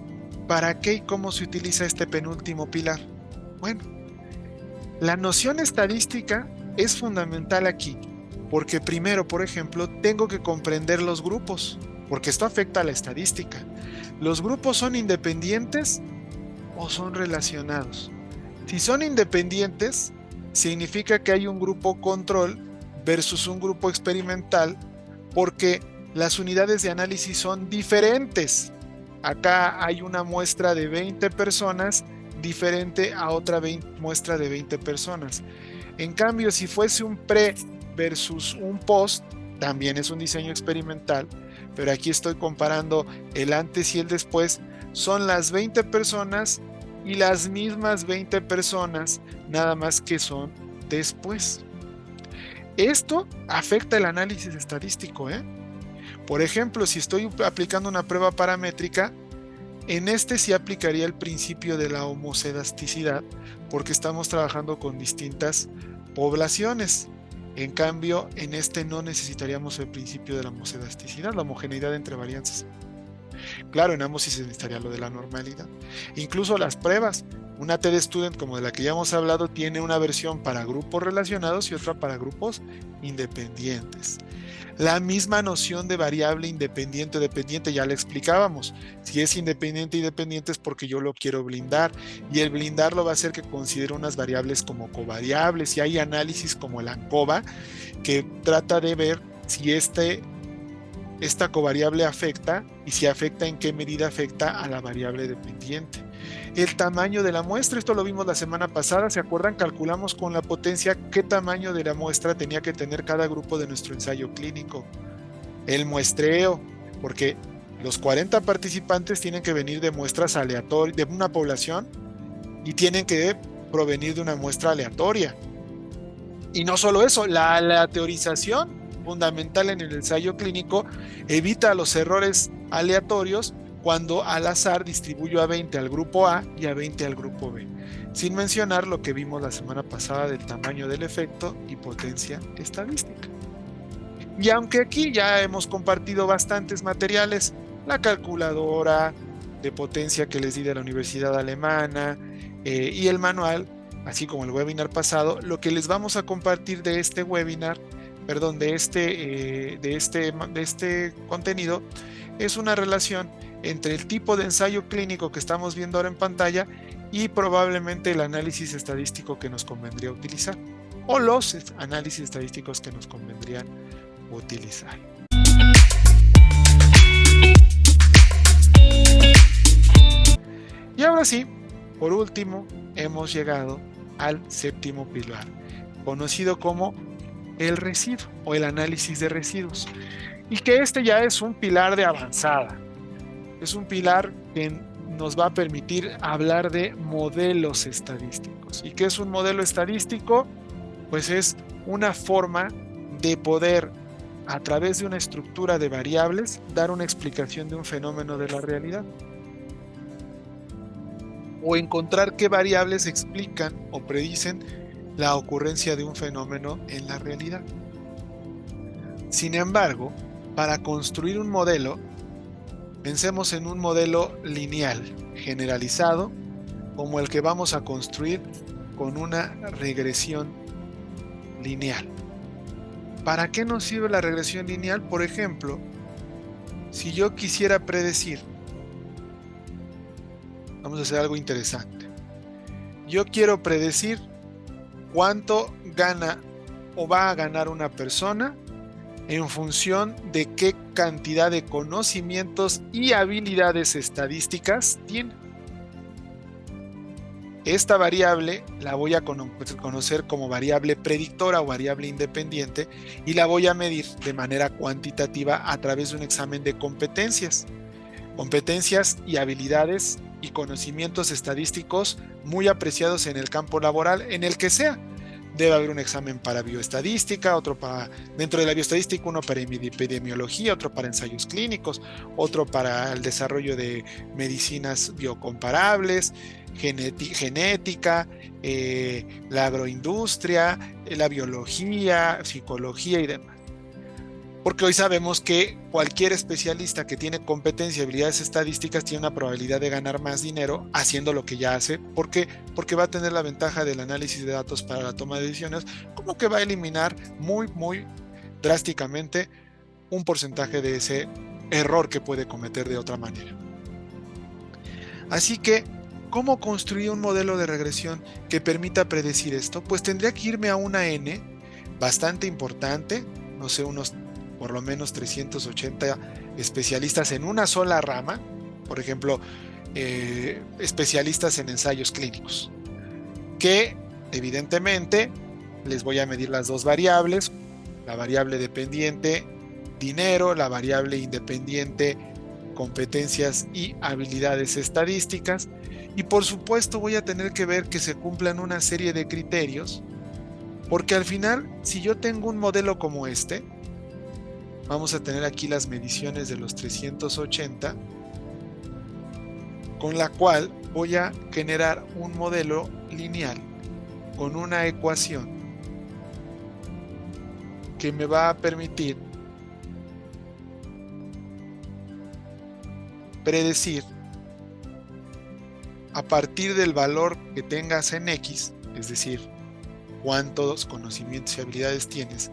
¿para qué y cómo se utiliza este penúltimo pilar? Bueno, la noción estadística es fundamental aquí, porque primero, por ejemplo, tengo que comprender los grupos, porque esto afecta a la estadística. ¿Los grupos son independientes o son relacionados? Si son independientes, significa que hay un grupo control versus un grupo experimental, porque las unidades de análisis son diferentes. Acá hay una muestra de 20 personas diferente a otra muestra de 20 personas. En cambio, si fuese un pre versus un post, también es un diseño experimental, pero aquí estoy comparando el antes y el después. Son las 20 personas y las mismas 20 personas, nada más que son después. Esto afecta el análisis estadístico, Por ejemplo, si estoy aplicando una prueba paramétrica, en este sí aplicaría el principio de la homocedasticidad, porque estamos trabajando con distintas poblaciones. En cambio, en este no necesitaríamos el principio de la homocedasticidad, la homogeneidad entre varianzas. Claro, en ambos sí se necesitaría lo de la normalidad. Incluso las pruebas, una TD Student como de la que ya hemos hablado, tiene una versión para grupos relacionados y otra para grupos independientes. La misma noción de variable independiente o dependiente ya la explicábamos. Si es independiente y dependiente es porque yo lo quiero blindar, y el blindarlo va a hacer que considere unas variables como covariables, y hay análisis como el ANCOVA que trata de ver si esta covariable afecta, y si afecta, en qué medida afecta a la variable dependiente. El tamaño de la muestra, esto lo vimos la semana pasada, ¿se acuerdan? Calculamos con la potencia qué tamaño de la muestra tenía que tener cada grupo de nuestro ensayo clínico. El muestreo, porque los 40 participantes tienen que venir de muestras aleatorias, de una población, y tienen que provenir de una muestra aleatoria. Y no solo eso, la aleatorización fundamental en el ensayo clínico evita los errores aleatorios cuando al azar distribuyo a 20 al grupo A y a 20 al grupo B, sin mencionar lo que vimos la semana pasada del tamaño del efecto y potencia estadística. Y aunque aquí ya hemos compartido bastantes materiales, la calculadora de potencia que les di de la Universidad Alemana y el manual, así como el webinar pasado, lo que les vamos a compartir de este webinar, perdón, de este contenido, es una relación entre el tipo de ensayo clínico que estamos viendo ahora en pantalla y probablemente el análisis estadístico que nos convendría utilizar, o los análisis estadísticos que nos convendrían utilizar. Y ahora sí, por último, hemos llegado al séptimo pilar, conocido como el residuo o el análisis de residuos, y que este ya es un pilar de avanzada. Es un pilar que nos va a permitir hablar de modelos estadísticos. ¿Y qué es un modelo estadístico? Pues es una forma de poder, a través de una estructura de variables, dar una explicación de un fenómeno de la realidad, o encontrar qué variables explican o predicen la ocurrencia de un fenómeno en la realidad. Sin embargo, para construir un modelo, pensemos en un modelo lineal, generalizado, como el que vamos a construir con una regresión lineal. ¿Para qué nos sirve la regresión lineal? Por ejemplo, si yo quisiera predecir, vamos a hacer algo interesante. Yo quiero predecir cuánto gana o va a ganar una persona en función de qué cantidad de conocimientos y habilidades estadísticas tiene. Esta variable la voy a conocer como variable predictora o variable independiente, y la voy a medir de manera cuantitativa a través de un examen de competencias y habilidades y conocimientos estadísticos muy apreciados en el campo laboral, en el que sea. Debe haber un examen para bioestadística, otro para, dentro de la bioestadística, uno para epidemiología, otro para ensayos clínicos, otro para el desarrollo de medicinas biocomparables, genética, la agroindustria, la biología, psicología y demás. Porque hoy sabemos que cualquier especialista que tiene competencia y habilidades estadísticas tiene una probabilidad de ganar más dinero haciendo lo que ya hace. ¿Por qué? Porque va a tener la ventaja del análisis de datos para la toma de decisiones, como que va a eliminar muy drásticamente un porcentaje de ese error que puede cometer de otra manera. Así que, ¿cómo construir un modelo de regresión que permita predecir esto? Pues tendría que irme a una N bastante importante, no sé, unos por lo menos 380 especialistas en una sola rama, por ejemplo, especialistas en ensayos clínicos, que evidentemente les voy a medir las dos variables, la variable dependiente dinero, la variable independiente competencias y habilidades estadísticas, y por supuesto voy a tener que ver que se cumplan una serie de criterios, porque al final, si yo tengo un modelo como este, vamos a tener aquí las mediciones de los 380, con la cual voy a generar un modelo lineal con una ecuación que me va a permitir predecir a partir del valor que tengas en X, es decir, cuántos conocimientos y habilidades tienes,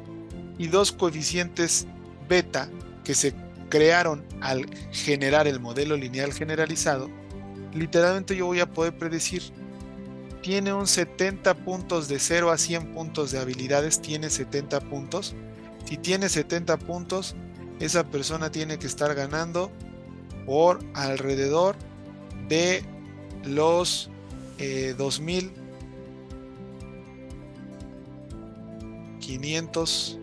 y dos coeficientes beta que se crearon al generar el modelo lineal generalizado. Literalmente yo voy a poder predecir, tiene un 70 puntos de 0 a 100 puntos de habilidades, tiene 70 puntos. Si tiene 70 puntos, esa persona tiene que estar ganando por alrededor de los $2,500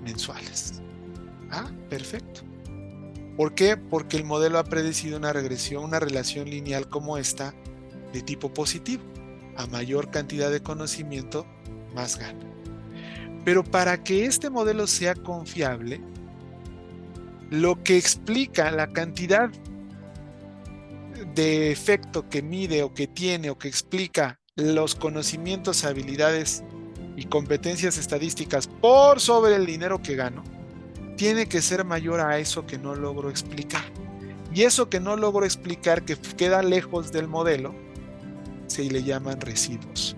mensuales. Perfecto. ¿Por qué? Porque el modelo ha predecido una regresión, una relación lineal como esta de tipo positivo. A mayor cantidad de conocimiento, más gana. Pero para que este modelo sea confiable, lo que explica la cantidad de efecto que mide o que tiene o que explica los conocimientos, habilidades y competencias estadísticas por sobre el dinero que gano, tiene que ser mayor a eso que no logro explicar. Y eso que no logro explicar, que queda lejos del modelo, se le llaman residuos.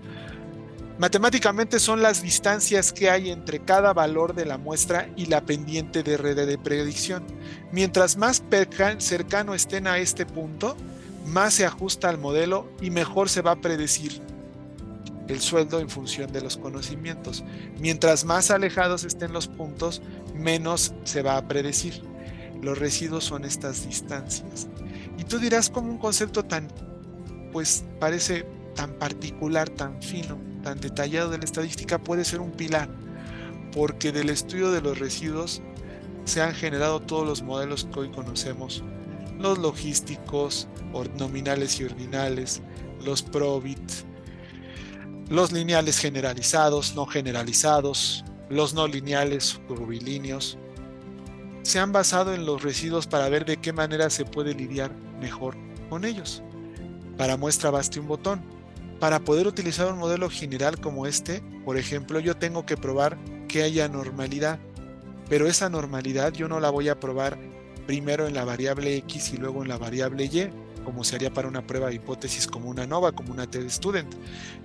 Matemáticamente son las distancias que hay entre cada valor de la muestra y la pendiente de red de predicción. Mientras más cercano estén a este punto, más se ajusta al modelo y mejor se va a predecir el sueldo en función de los conocimientos. Mientras más alejados estén los puntos, menos se va a predecir. Los residuos son estas distancias. Y tú dirás, como un concepto tan, pues parece tan particular, tan fino, tan detallado de la estadística puede ser un pilar, porque del estudio de los residuos se han generado todos los modelos que hoy conocemos, los logísticos, nominales y ordinales, los Probit, los lineales generalizados, no generalizados, los no lineales, curvilíneos. Se han basado en los residuos para ver de qué manera se puede lidiar mejor con ellos. Para muestra baste un botón. Para poder utilizar un modelo general como este, por ejemplo, yo tengo que probar que haya normalidad, pero esa normalidad yo no la voy a probar primero en la variable X y luego en la variable Y, como se haría para una prueba de hipótesis como una ANOVA, como una TestStudent.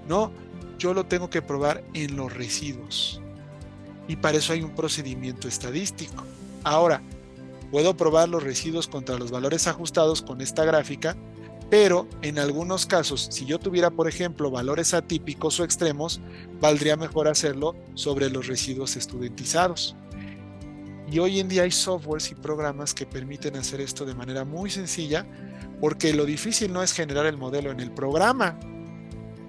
No, yo lo tengo que probar en los residuos. Y para eso hay un procedimiento estadístico. Ahora, puedo probar los residuos contra los valores ajustados con esta gráfica, pero en algunos casos, si yo tuviera, por ejemplo, valores atípicos o extremos, valdría mejor hacerlo sobre los residuos estudentizados. Y hoy en día hay softwares y programas que permiten hacer esto de manera muy sencilla, porque lo difícil no es generar el modelo en el programa.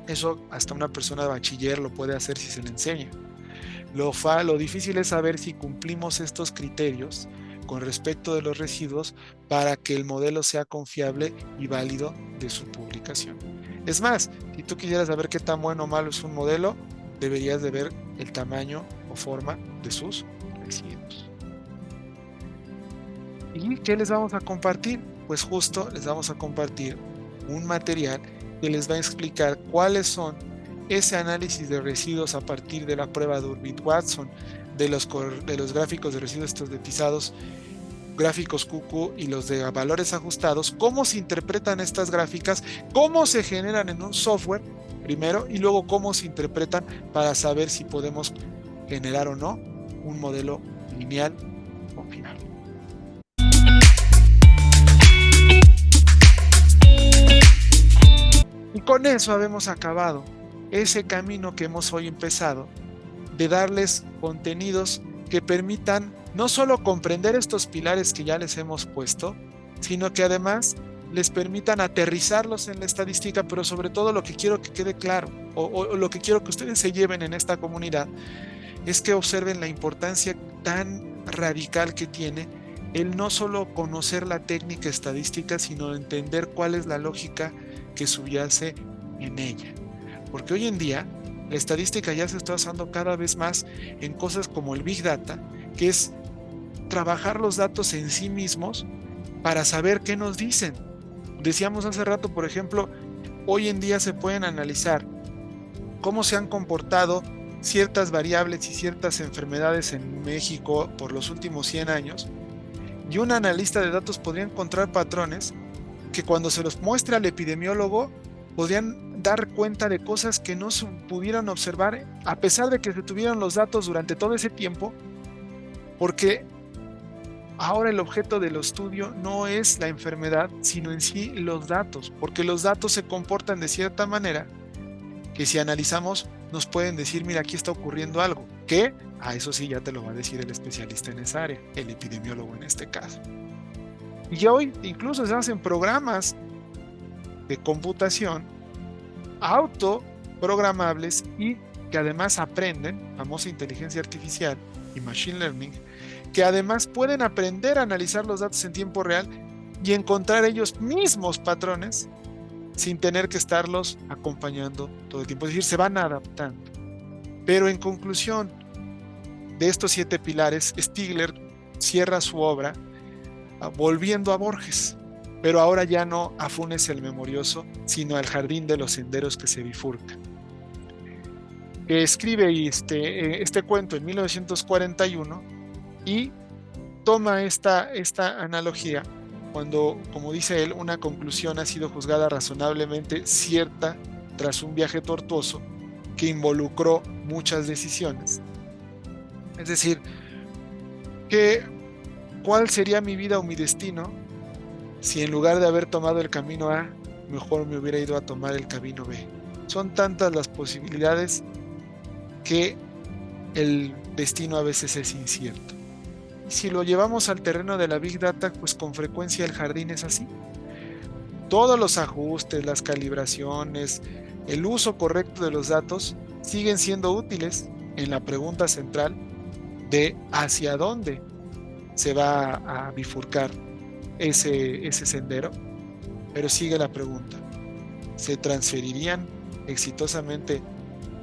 Eso hasta una persona de bachiller lo puede hacer si se le enseña. Lo difícil es saber si cumplimos estos criterios con respecto de los residuos para que el modelo sea confiable y válido de su publicación. Es más, si tú quisieras saber qué tan bueno o malo es un modelo, deberías de ver el tamaño o forma de sus residuos. ¿Y qué les vamos a compartir? pues justo les vamos a compartir un material que les va a explicar cuáles son ese análisis de residuos a partir de la prueba de Urban-Watson, de los gráficos de residuos estandarizados, gráficos QQ y los de valores ajustados, cómo se interpretan estas gráficas, cómo se generan en un software primero y luego cómo se interpretan para saber si podemos generar o no un modelo lineal o final. Y con eso habemos acabado ese camino que hemos hoy empezado de darles contenidos que permitan no solo comprender estos pilares que ya les hemos puesto, sino que además les permitan aterrizarlos en la estadística, pero sobre todo lo que quiero que quede claro, o lo que quiero que ustedes se lleven en esta comunidad, es que observen la importancia tan radical que tiene el no solo conocer la técnica estadística, sino entender cuál es la lógica que subyace en ella. Porque hoy en día la estadística ya se está usando cada vez más en cosas como el Big Data, que es trabajar los datos en sí mismos para saber qué nos dicen. Decíamos hace rato, por ejemplo, hoy en día se pueden analizar cómo se han comportado ciertas variables y ciertas enfermedades en México por los últimos 100 años, y un analista de datos podría encontrar patrones que cuando se los muestre al epidemiólogo podrían dar cuenta de cosas que no se pudieran observar a pesar de que se tuvieron los datos durante todo ese tiempo, porque ahora el objeto del estudio no es la enfermedad, sino en sí los datos, porque los datos se comportan de cierta manera que si analizamos nos pueden decir, mira, aquí está ocurriendo algo, que a eso sí ya te lo va a decir el especialista en esa área, el epidemiólogo en este caso. Y hoy incluso se hacen programas de computación autoprogramables y que además aprenden, famosa inteligencia artificial y machine learning, que además pueden aprender a analizar los datos en tiempo real y encontrar ellos mismos patrones sin tener que estarlos acompañando todo el tiempo. Es decir, se van adaptando. Pero en conclusión de estos 7 pilares, Stigler cierra su obra volviendo a Borges, pero ahora ya no a Funes el Memorioso, sino al jardín de los senderos que se bifurcan. Escribe este cuento en 1941 y toma esta analogía cuando, como dice él, una conclusión ha sido juzgada razonablemente cierta tras un viaje tortuoso que involucró muchas decisiones. Es decir, ¿cuál sería mi vida o mi destino si en lugar de haber tomado el camino A, mejor me hubiera ido a tomar el camino B? Son tantas las posibilidades que el destino a veces es incierto. Y si lo llevamos al terreno de la Big Data, pues con frecuencia el jardín es así. Todos los ajustes, las calibraciones, el uso correcto de los datos siguen siendo útiles en la pregunta central de hacia dónde se va a bifurcar ese sendero, pero sigue la pregunta: ¿se transferirían exitosamente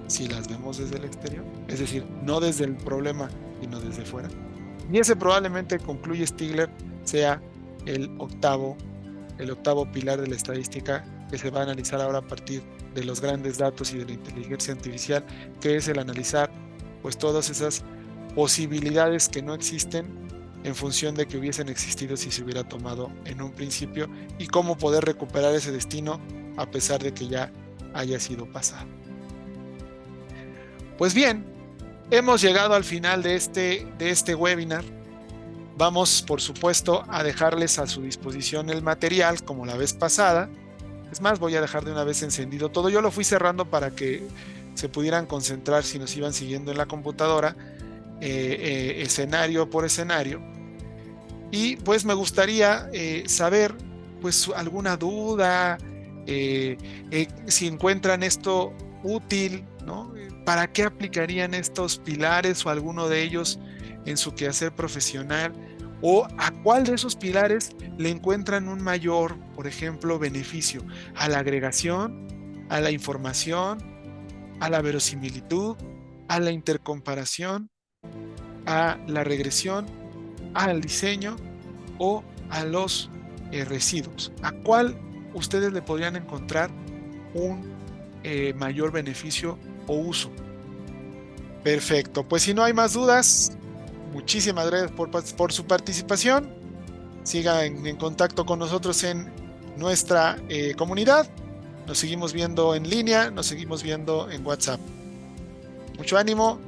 si las vemos desde el exterior? Es decir, no desde el problema, sino desde fuera. Y ese probablemente, concluye Stigler, sea el octavo pilar de la estadística que se va a analizar ahora a partir de los grandes datos y de la inteligencia artificial, que es el analizar pues todas esas posibilidades que no existen en función de que hubiesen existido si se hubiera tomado en un principio, y cómo poder recuperar ese destino a pesar de que ya haya sido pasado. Pues bien, hemos llegado al final de este webinar. Vamos, por supuesto, a dejarles a su disposición el material como la vez pasada. Es más, voy a dejar de una vez encendido todo. Yo lo fui cerrando para que se pudieran concentrar si nos iban siguiendo en la computadora, escenario por escenario. Y pues me gustaría saber pues alguna duda, si encuentran esto útil, ¿no? ¿Para qué aplicarían estos pilares o alguno de ellos en su quehacer profesional? ¿O a cuál de esos pilares le encuentran un mayor, por ejemplo, beneficio? ¿A la agregación, a la información, a la verosimilitud, a la intercomparación, a la regresión, al diseño o a los residuos. ¿A cuál ustedes le podrían encontrar un mayor beneficio o uso? Perfecto, pues si no hay más dudas, muchísimas gracias por su participación. Siga en contacto con nosotros en nuestra comunidad. Nos seguimos viendo en línea, nos seguimos viendo en WhatsApp. Mucho ánimo